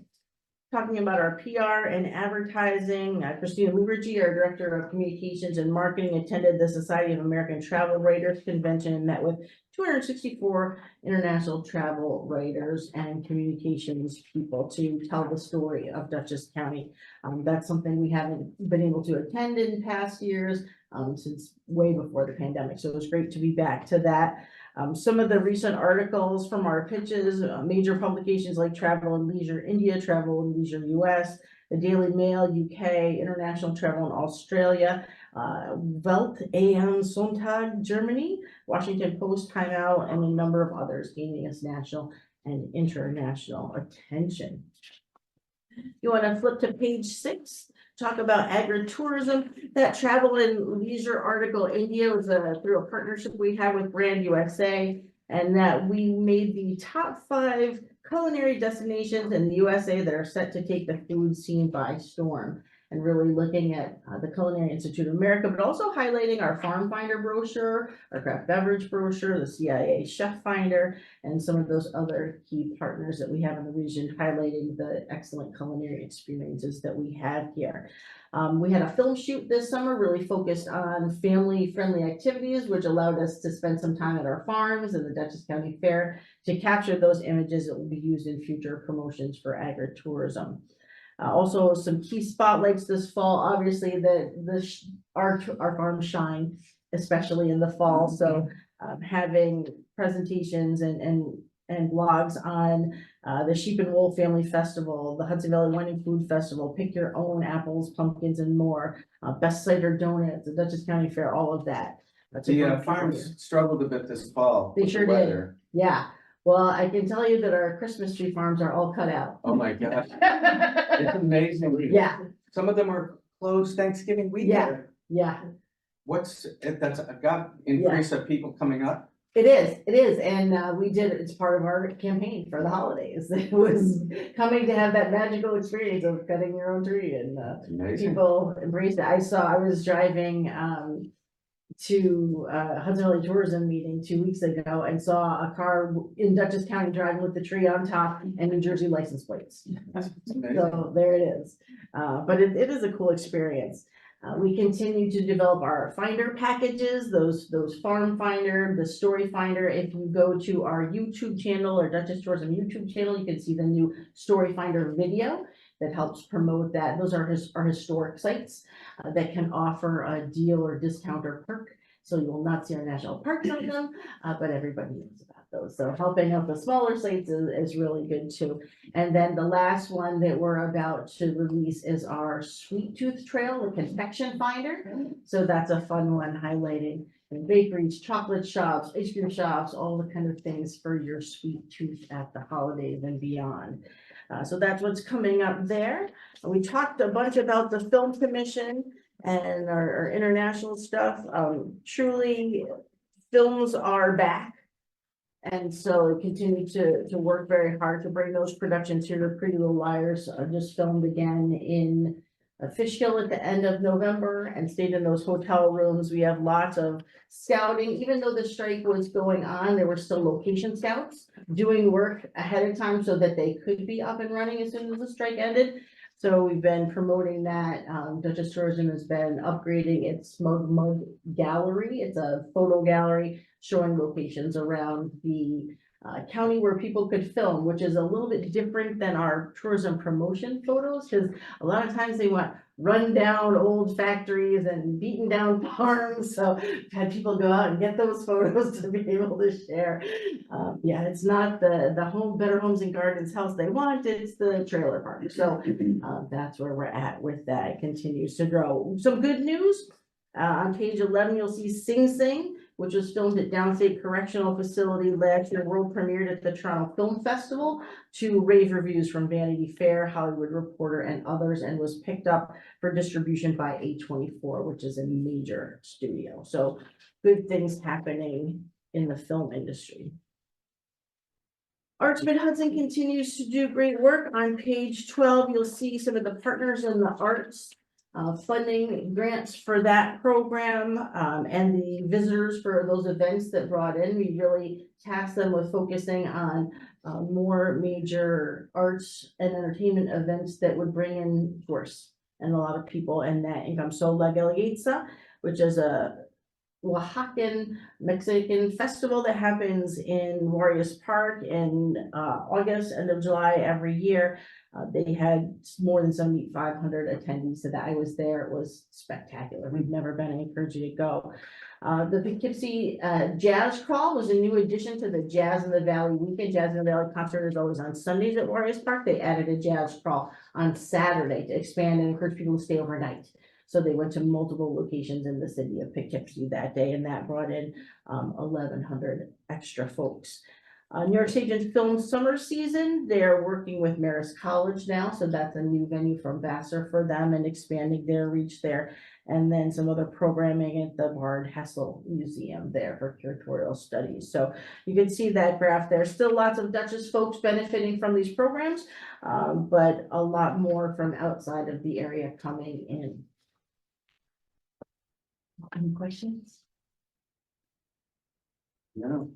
talking about our PR and advertising. Christina Lubergy, our Director of Communications and Marketing, attended the Society of American Travel Writers Convention and met with 264 international travel writers and communications people to tell the story of Dutchess County. That's something we haven't been able to attend in past years since way before the pandemic. So it was great to be back to that. Some of the recent articles from our pitches, major publications like Travel and Leisure India, Travel and Leisure US, the Daily Mail UK, International Travel in Australia, Welt am Sonntag Germany, Washington Post, Time Out, and a number of others gaining us national and international attention. You want to flip to page 6? Talk about agritourism. That Travel and Leisure article, India, was through a partnership we have with Brand USA, and that we made the top 5 culinary destinations in the USA that are set to take the food scene by storm. And really looking at the Culinary Institute of America, but also highlighting our Farm Finder brochure, our craft beverage brochure, the CIA Chef Finder, and some of those other key partners that we have in the region, highlighting the excellent culinary experiences that we have here. We had a film shoot this summer, really focused on family-friendly activities, which allowed us to spend some time at our farms and the Dutchess County Fair to capture those images that will be used in future promotions for agritourism. Also, some key spotlights this fall. Obviously, our farms shine, especially in the fall. So, having presentations and blogs on the Sheep and Wool Family Festival, the Hudson Valley Wine and Food Festival, Pick Your Own Apples, Pumpkins, and More, Best Cider Donuts, the Dutchess County Fair, all of that. The farms struggled a bit this fall. They with sure the did. weather. Yeah. Well, I can tell you that our Christmas tree farms are all cut out. Oh my gosh, it's amazing. Yeah, Some of them are closed Thanksgiving weekend. yeah. That's got increase of people coming up. It is, and we did, it's part of our campaign for the holidays. It was coming to have that magical experience of cutting your own tree, and Amazing. people embraced it. I was driving to Hudson Valley Tourism meeting 2 weeks ago and saw a car in Dutchess County driving with the tree on top and New Jersey license plates. That's amazing. So there it is. But it is a cool experience. We continue to develop our finder packages, those farm finder, the story finder. If you go to our YouTube channel or Dutchess Tourism YouTube channel, you can see the new story finder video that helps promote that. Those are our historic sites that can offer a deal or discount or perk. So you will not see our national parks on them, but everybody knows about those. So helping out the smaller sites is really good too. And then the last one that we're about to release is our Sweet Tooth Trail, the confection finder. So that's a fun one, highlighting bakeries, chocolate shops, ice cream shops, all the kind of things for your sweet tooth at the holidays and beyond. So that's what's coming up there. We talked a bunch about the Film Commission and our international stuff. Truly, films are back. And so we continue to work very hard to bring those productions here. Pretty Little Liars just filmed again in Fishkill at the end of November and stayed in those hotel rooms. We have lots of scouting. Even though the strike was going on, there were still location scouts doing work ahead of time so that they could be up and running as soon as the strike ended. So we've been promoting that. Dutchess Tourism has been upgrading its Mug Gallery. It's a photo gallery showing locations around the county where people could film, which is a little bit different than our tourism promotion photos, because a lot of times they want run down old factories and beaten down farms. So I've had people go out and get those photos to be able to share. Yeah, it's not the home Better Homes and Gardens house they want, it's the trailer park. So that's where we're at with that. It continues to grow. Some good news. On page 11, you'll see Sing Sing. which was filmed at Downstate Correctional Facility last year, world premiered at the Toronto Film Festival to rave reviews from Vanity Fair, Hollywood Reporter, and others, and was picked up for distribution by A24, which is a major studio. So good things happening in the film industry. Arts Mid-Hudson continues to do great work. On page 12, you'll see some of the partners in the arts, funding grants for that program, and the visitors for those events that brought in. We really tasked them with focusing on more major arts and entertainment events that would bring in tourists and a lot of people and that income. So La Guelaguetza, which is a Oaxacan Mexican festival that happens in Warriors Park in August, end of July every year. They had more than 7,500 attendees to that. I was there. It was spectacular. We've never been. I encourage you to go. The Poughkeepsie Jazz Crawl was a new addition to the Jazz in the Valley weekend. Jazz in the Valley concert is always on Sundays at Warriors Park. They added a jazz crawl on Saturday to expand and encourage people to stay overnight. So they went to multiple locations in the city of Poughkeepsie that day, and that brought in 1,100 extra folks. New York State Film Summer Season, they're working with Marist College now, so that's a new venue from Vassar for them and expanding their reach there. And then some other programming at the Bard Hessel Museum there for curatorial studies. So you can see that graph there. Still lots of Dutchess folks benefiting from these programs, but a lot more from outside of the area coming in. Any questions? No.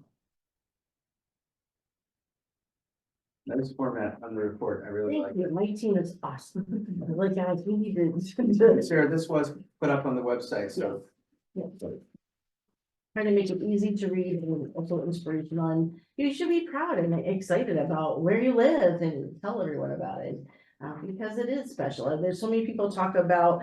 Nice format on the report. I really like Thank you. it. My team is awesome. Like, guys, we need to. Sarah, this was put up on the website, so. Yeah. Trying to make it easy to read and also inspirational, and you should be proud and excited about where you live and tell everyone about it. Because it is special. And there's so many people talk about,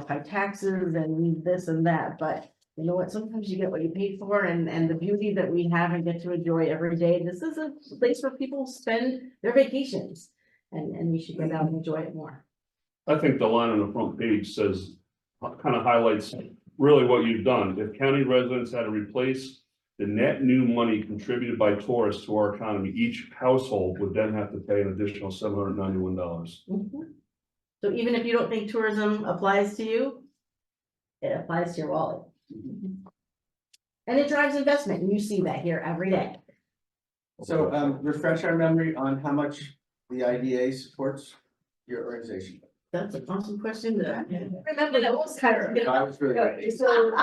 high taxes and this and that, but you know what, sometimes you get what you pay for, and the beauty that we have and get to enjoy every day. This is a place where people spend their vacations, and we should get out and enjoy it more. I think the line on the front page says, kind of highlights really what you've done. If county residents had to replace the net new money contributed by tourists to our economy, each household would then have to pay an additional $791. Mhm. So even if you don't think tourism applies to you, it applies to your wallet. And it drives investment, and you see that here every day. So, refresh our memory on how much the IDA supports your organization. That's an awesome question. Remember that was kind of. I was really ready. So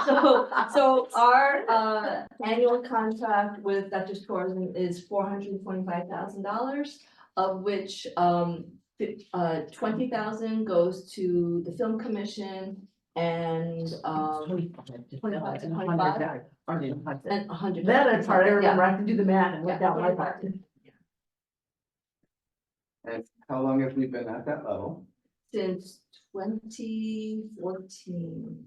our annual contract with Dutchess Tourism is $425,000, of which 20,000 goes to the film commission and 25 and 100. 100. and 100. That part, I remember, I have to do the math and work out my part. And how long have we been at that level? Since 2014.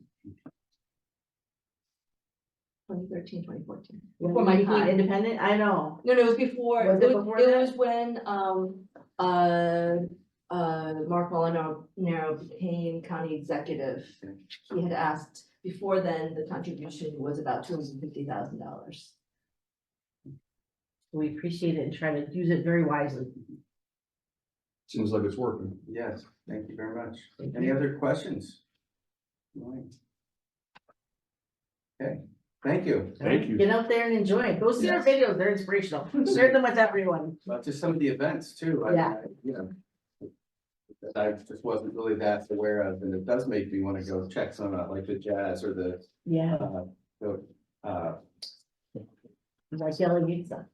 2013, 2014. When Before we my became time. independent, I know. No, it was before, Was it before it that? was when, Mark Molinaro became county executive. He had asked, before then, the contribution was about $250,000. We appreciate it and try to use it very wisely. Seems like it's working. Yes, thank you very much. Any other questions? Okay, thank you. Thank you. Get out there and enjoy it. Go see our videos, they're inspirational. Share them with everyone. Well, to some of the events too. That I just wasn't really that aware of, and it does make me want to go check some out, like the jazz or the, Yeah. Like yelling pizza.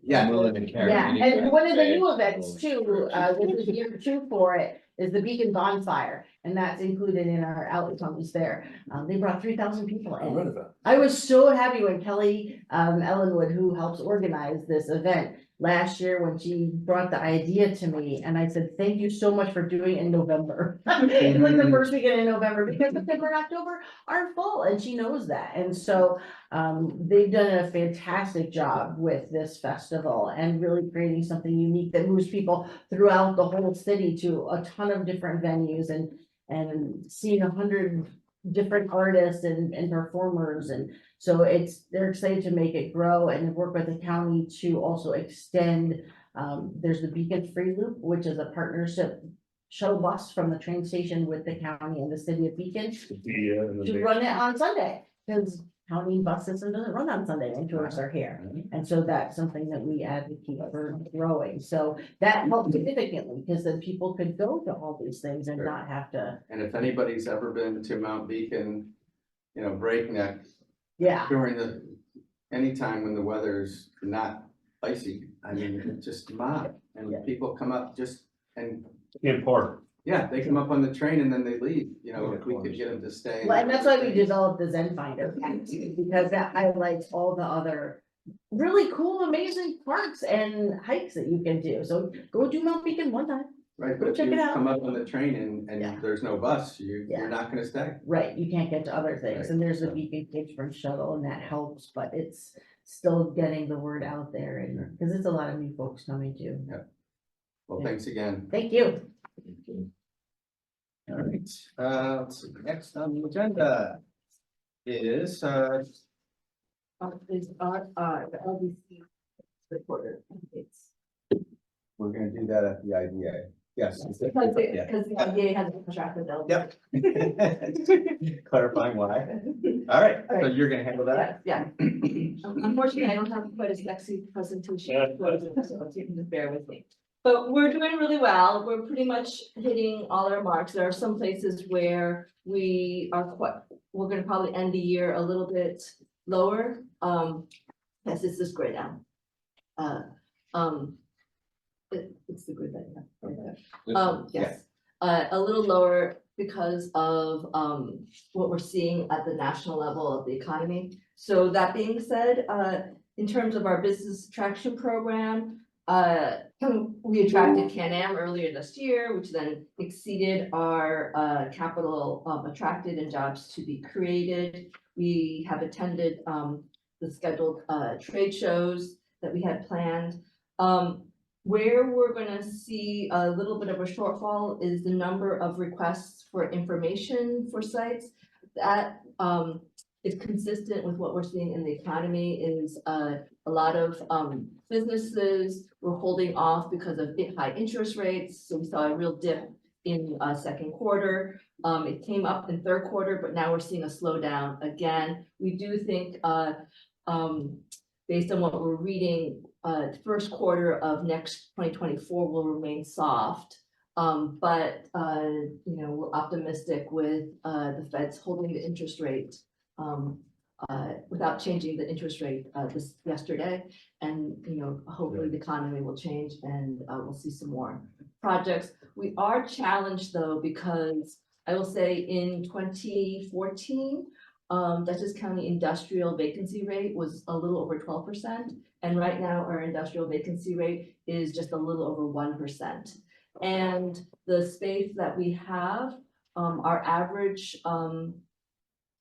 yeah. Yeah, and one of the new events too, this is year 2 for it, is the Beacon Bonfire, and that's included in our outlet funds there. They brought 3,000 people in. I was so happy when Kelly Ellenwood, who helps organize this event, last year when she brought the idea to me, and I said, thank you so much for doing it in November. It's like the first weekend in November, because September and October are full, and she knows that. And so they've done a fantastic job with this festival and really creating something unique that moves people throughout the whole city to a ton of different venues, and seeing 100 different artists and performers, and so they're excited to make it grow and work with the county to also extend. There's the Beacon Free Loop, which is a partnership shuttle bus from the train station with the county and the city of Beacon to run it on Sunday, because county bus system doesn't run on Sunday when tourists are here. And so that's something that we advocate for growing. So that helps significantly, because then people could go to all these things and not have to, And if anybody's ever been to Mount Beacon, you know, Breakneck yeah. during anytime when the weather's not icy, I mean, it's just mob, and people come up and Can't park. yeah, they come up on the train and then they leave, you know, if we could get them to stay. Well, and that's why we developed the Zen Finder, because that highlights all the other really cool, amazing parks and hikes that you can do. So go do Mount Beacon one time. Right, Go but if check you it out. come up on the train Yeah. and there's no bus, Yeah. you're not gonna stay. Right, you can't get to other things, Right, and there's the so- Beacon Kids Spring Shuttle, and that helps, but it's still getting the word out there, and, because it's a lot of new folks coming too. Well, thanks again. Thank you. All right, let's see, next on the agenda is, Is the LDC reporter. It's we're gonna do that at the IDA. Yes. because Yeah. the IDA has a contract with LDC. Yep. Clarifying why. All right, so you're gonna handle that? Yeah. Unfortunately, I don't have quite a sexy presentation, so you can just bear with me. But we're doing really well. We're pretty much hitting all our marks. There are some places where we're gonna probably end the year a little bit lower. Yes, it's this gray down. It's the grid that you have. Right there. Yes, a little lower because of what we're seeing at the national level of the economy. So that being said, in terms of our business attraction program, we attracted Can-Am earlier this year, which then exceeded our capital attracted and jobs to be created. We have attended the scheduled trade shows that we had planned. Where we're gonna see a little bit of a shortfall is the number of requests for information for sites. That is consistent with what we're seeing in the economy is a lot of businesses were holding off because of high interest rates. So we saw a real dip in second quarter. It came up in third quarter, but now we're seeing a slowdown again. We do think based on what we're reading, first quarter of next 2024 will remain soft. But you know, we're optimistic with the Fed's holding the interest rate without changing the interest rate yesterday. And you know, hopefully the economy will change and we'll see some more projects. We are challenged though, because I will say in 2014, Dutchess County industrial vacancy rate was a little over 12%. And right now our industrial vacancy rate is just a little over 1%. And the space that we have, our average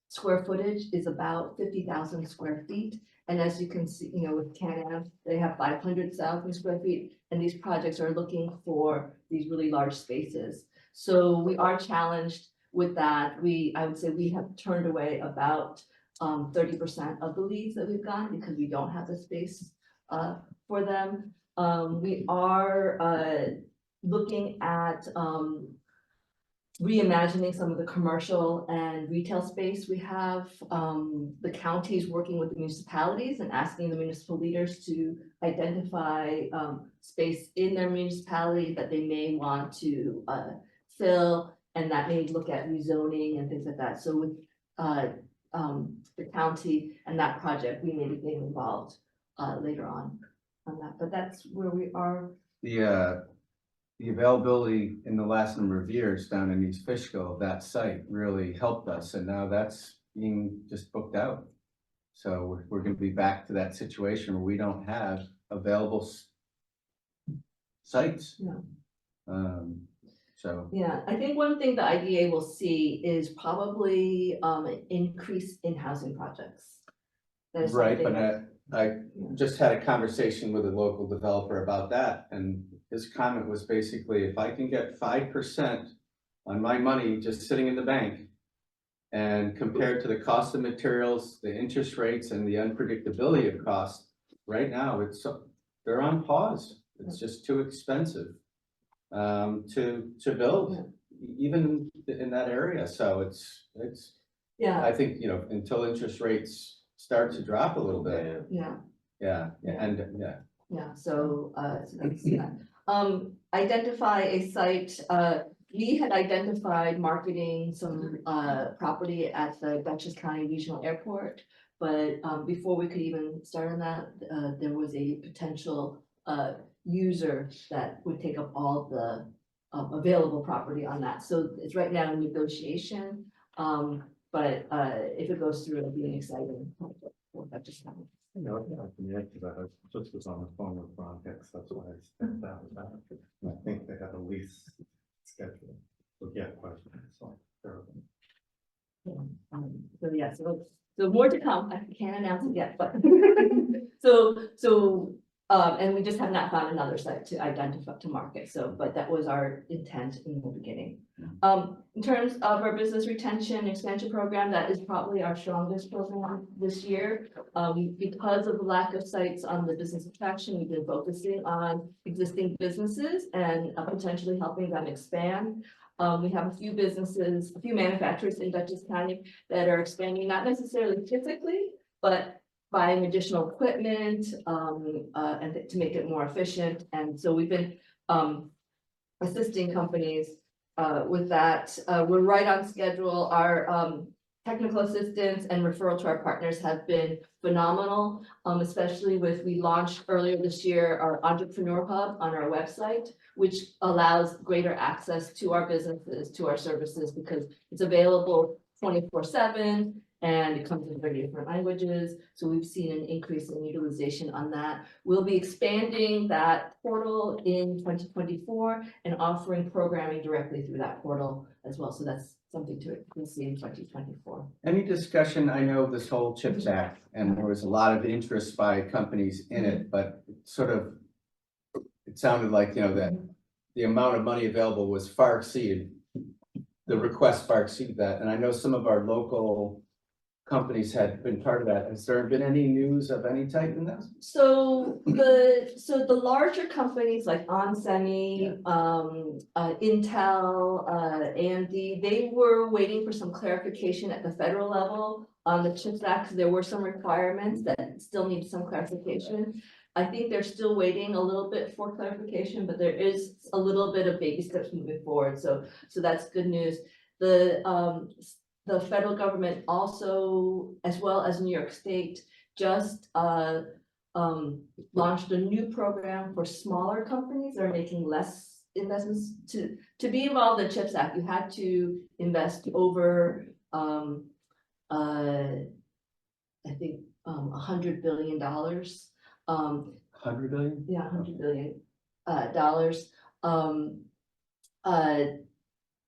square footage is about 50,000 square feet. And as you can see, you know, with Can-Am, they have 500,000 square feet, and these projects are looking for these really large spaces. So we are challenged with that. I would say we have turned away about 30% of the leads that we've gotten because we don't have the space for them. We are looking at reimagining some of the commercial and retail space we have. The county's working with the municipalities and asking the municipal leaders to identify space in their municipality that they may want to fill, and that may look at rezoning and things like that. So with the county and that project, we may be getting involved later on that, but that's where we are. The availability in the last number of years down in East Fishkill, that site really helped us, and now that's being just booked out. So we're gonna be back to that situation where we don't have available sites. Yeah. So. Yeah, I think one thing the IDA will see is probably an increase in housing projects. That is Right, something but I just had a conversation with a local developer about that, and his comment was basically, if I can get 5% on my money just sitting in the bank, And compared to the cost of materials, the interest rates and the unpredictability of cost, right now, they're on pause. It's just too expensive to build, even in that area. So it's, Yeah, I think, until interest rates start to drop a little bit. yeah. Yeah, Yeah, so, so that's, identify a site, we had identified marketing some, property at the Dutchess County Regional Airport. But, before we could even start on that, there was a potential, user that would take up all the, available property on that. So it's right now in negotiation, but, if it goes through, it'll be an exciting project for Dutchess County. Just was on the phone with Ron Hicks, that's why I stepped out of that. And I think they have a lease schedule. So yeah, question, so. So yeah, so more to come. I can't announce it yet, but and we just have not found another site to identify to market. So, but that was our intent in the beginning. In terms of our business retention expansion program, that is probably our strongest program this year. Because of the lack of sites on the business attraction, we've been focusing on existing businesses and potentially helping them expand. We have a few businesses, a few manufacturers in Dutchess County that are expanding, not necessarily physically, but buying additional equipment, and to make it more efficient. And so we've been, assisting companies, with that. We're right on schedule. Our, technical assistance and referral to our partners have been phenomenal, especially we launched earlier this year our Entrepreneur Hub on our website, which allows greater access to our businesses, to our services, because it's available 24/7 and it comes in 30 different languages. So we've seen an increase in utilization on that. We'll be expanding that portal in 2024 and offering programming directly through that portal as well. So that's something we'll see in 2024. Any discussion, I know this whole CHIPS Act, and there was a lot of interest by companies in it, but it sounded like, that the amount of money available was far exceeded, the request far exceeded that. And I know some of our local companies had been part of that. Has there been any news of any type in this? So the larger companies like onsemi, Intel, AMD, they were waiting for some clarification at the federal level on the CHIPS Act, because there were some requirements that still need some clarification. I think they're still waiting a little bit for clarification, but there is a little bit of baby steps moving forward. So that's good news. The federal government also, as well as New York State, just launched a new program for smaller companies that are making less investments. To be involved in the CHIPS Act, you had to invest over I think $100 billion. 100 billion? Yeah, $100 billion dollars.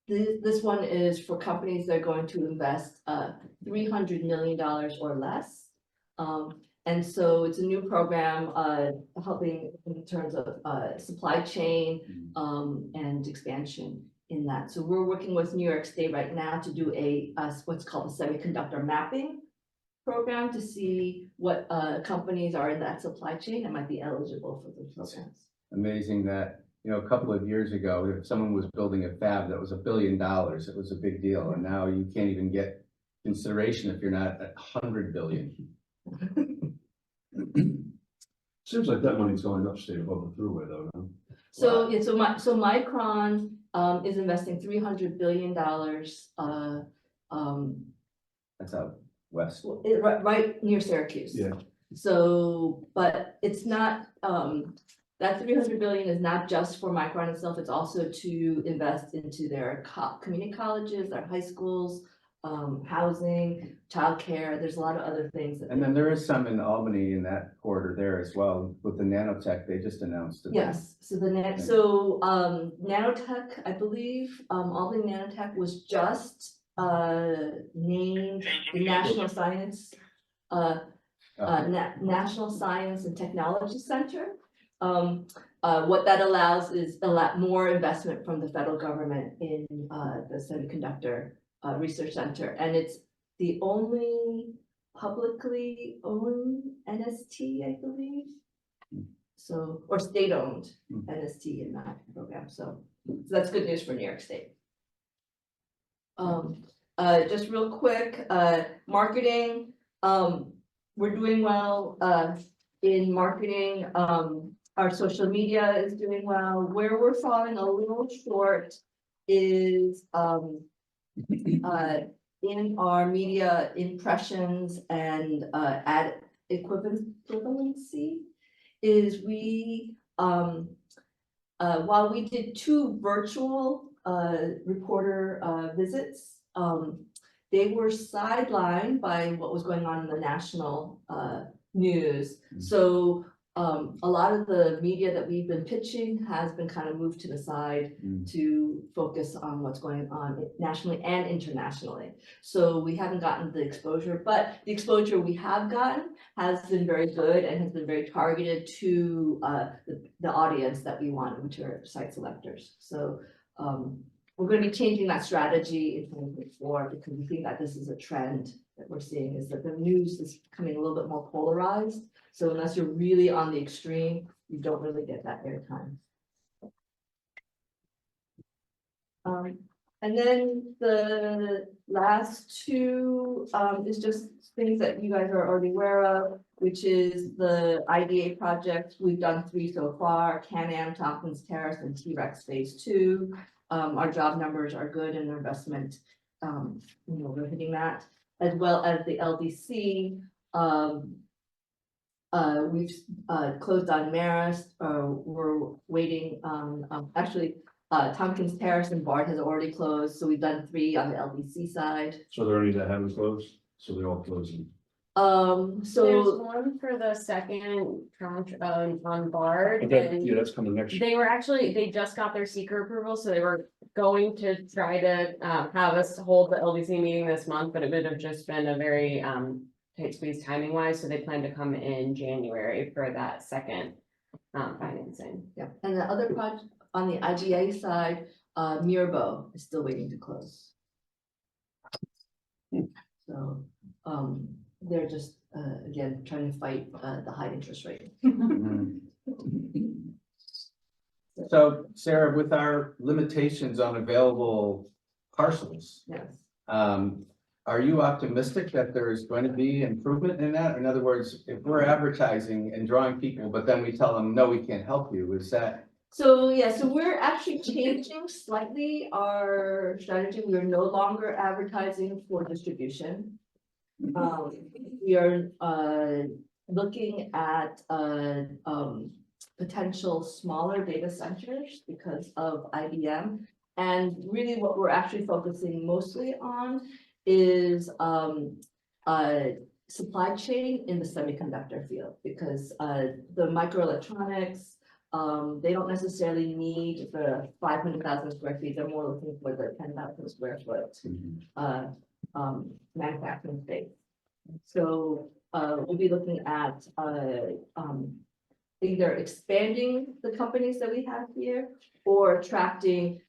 This one is for companies that are going to invest $300 million or less. And so it's a new program helping in terms of supply chain and expansion in that. So we're working with New York State right now to do what's called a semiconductor mapping program to see what companies are in that supply chain that might be eligible for those programs. Amazing that, a couple of years ago, if someone was building a fab that was $1 billion, it was a big deal. And now you can't even get consideration if you're not at 100 billion. Seems like that money's going upstate above the thruway though, no? So, yeah, so Micron is investing $300 billion. That's out west. Right near Syracuse. Yeah. So, but it's not, that 300 billion is not just for Micron itself, it's also to invest into their community colleges, their high schools, housing, childcare. There's a lot of other things. And then there is some in Albany in that corridor there as well with the nanotech they just announced. Yes, so nanotech, I believe, Albany Nanotech was just named the National Science National Science and Technology Center. What that allows is a lot more investment from the federal government in the semiconductor Research Center, and it's the only publicly owned NST, I believe. So, or state-owned NST in that program, so that's good news for New York State. Just real quick, marketing, we're doing well, in marketing, our social media is doing well. Where we're falling a little short is, in our media impressions and, ad equivalency is we, while we did 2 virtual, reporter, visits, they were sidelined by what was going on in the national, news. So, a lot of the media that we've been pitching has been kind of moved to the side to focus on what's going on nationally and internationally. So we haven't gotten the exposure, but the exposure we have gotten has been very good and has been very targeted to the audience that we want, which are site selectors. So we're going to be changing that strategy in 2024 because we think that this is a trend that we're seeing, is that the news is becoming a little bit more polarized. So unless you're really on the extreme, you don't really get that airtime. And then the last 2 is just things that you guys are already aware of, which is the IDA project. We've done 3 so far: Can-Am, Tompkins Terrace, and T-Rex Phase 2. Our job numbers are good and our investment, we're hitting that, as well as the LDC. We've closed on Marist. We're waiting on, actually, Tompkins Terrace and Bard has already closed, so we've done 3 on the LDC side. So there are any that haven't closed, so they're all closing. There's So one for the second tranche on Bard, Okay, and yeah, that's coming next year. they were actually, they just got their seeker approval, so they were going to try to have us hold the LDC meeting this month, but it would have just been a very tight squeeze timing wise, so they plan to come in January for that second financing. yeah, and the other project on the IGA side, Mirbeau is still waiting to close. So they're just again trying to fight the high interest rate. So Sarah, with our limitations on available parcels, Yes. are you optimistic that there is going to be improvement in that? In other words, if we're advertising and drawing people, but then we tell them, no, we can't help you, is that? So yeah, so we're actually changing slightly our strategy. We are no longer advertising for distribution. We are looking at potential smaller data centers because of IBM. And really what we're actually focusing mostly on is supply chain in the semiconductor field, because the microelectronics, they don't necessarily need the 500,000 square feet. They're more looking for the 10,000 square foot manufacturing space. So we'll be looking at either expanding the companies that we have here or attracting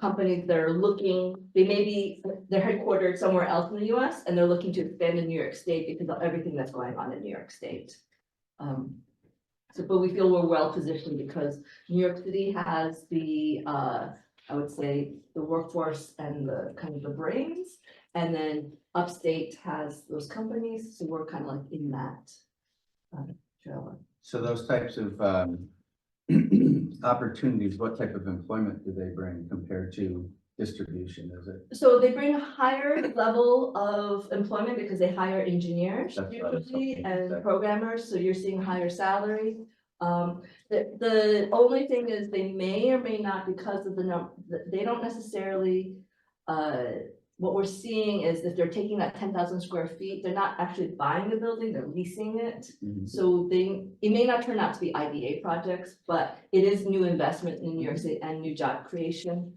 companies that are looking, they're headquartered somewhere else in the US and they're looking to expand in New York State because of everything that's going on in New York State. But we feel we're well positioned because New York City has the, I would say, the workforce and the kind of the brains, and then upstate has those companies, so we're kind of like in that trailer. So those types of opportunities, what type of employment do they bring compared to distribution, is it? So they bring a higher level of employment because they hire engineers That's what I was usually hoping to and say. programmers, so you're seeing higher salary. The only thing is they may or may not, because of the number, they don't necessarily, what we're seeing is if they're taking that 10,000 square feet, they're not actually buying the building, they're leasing it. So it may not turn out to be IDA projects, but it is new investment in New York City and new job creation.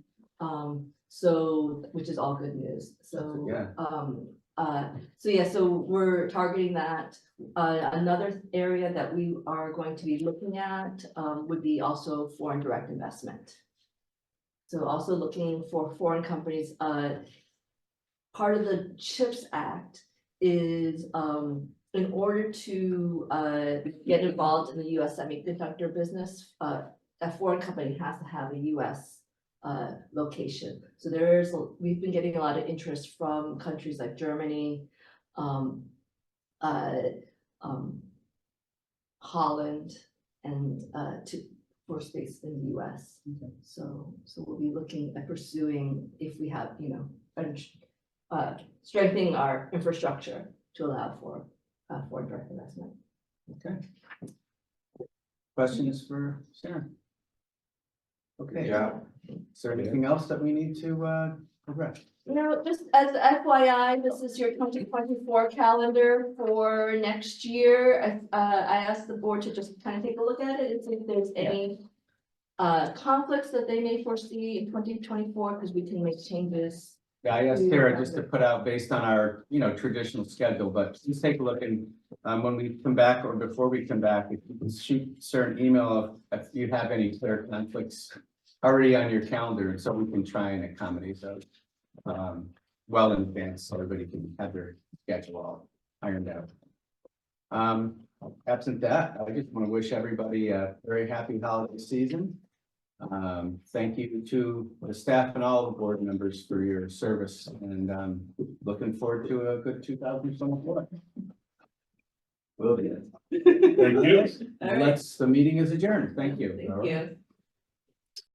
So, which is all good news. So, Yeah. so we're targeting that. Another area that we are going to be looking at would be also foreign direct investment. So also looking for foreign companies, part of the CHIPS Act is, in order to, get involved in the US semiconductor business, a foreign company has to have a US location. So we've been getting a lot of interest from countries like Germany, Holland, and for space in the US. So we'll be looking at pursuing if we have, strengthening our infrastructure to allow for foreign direct investment. Okay. Questions for Sharon? Okay, is there anything else that we need to progress? Just as FYI, this is your 2024 calendar for next year. I asked the board to just kind of take a look at it and see if there's any conflicts that they may foresee in 2024, because we can make changes. Yeah, I asked Tara just to put out based on our, traditional schedule, but just take a look and when we come back or before we come back, if you can shoot certain email if you have any clear conflicts already on your calendar, and so we can try and accommodate those well in advance so everybody can have their schedule all ironed out. Absent that, I just want to wish everybody a very happy holiday season. Thank you to the staff and all the board members for your service, and looking forward to a good 2024. Will be. Thank you. All right. The meeting is adjourned. Thank you. Thank you.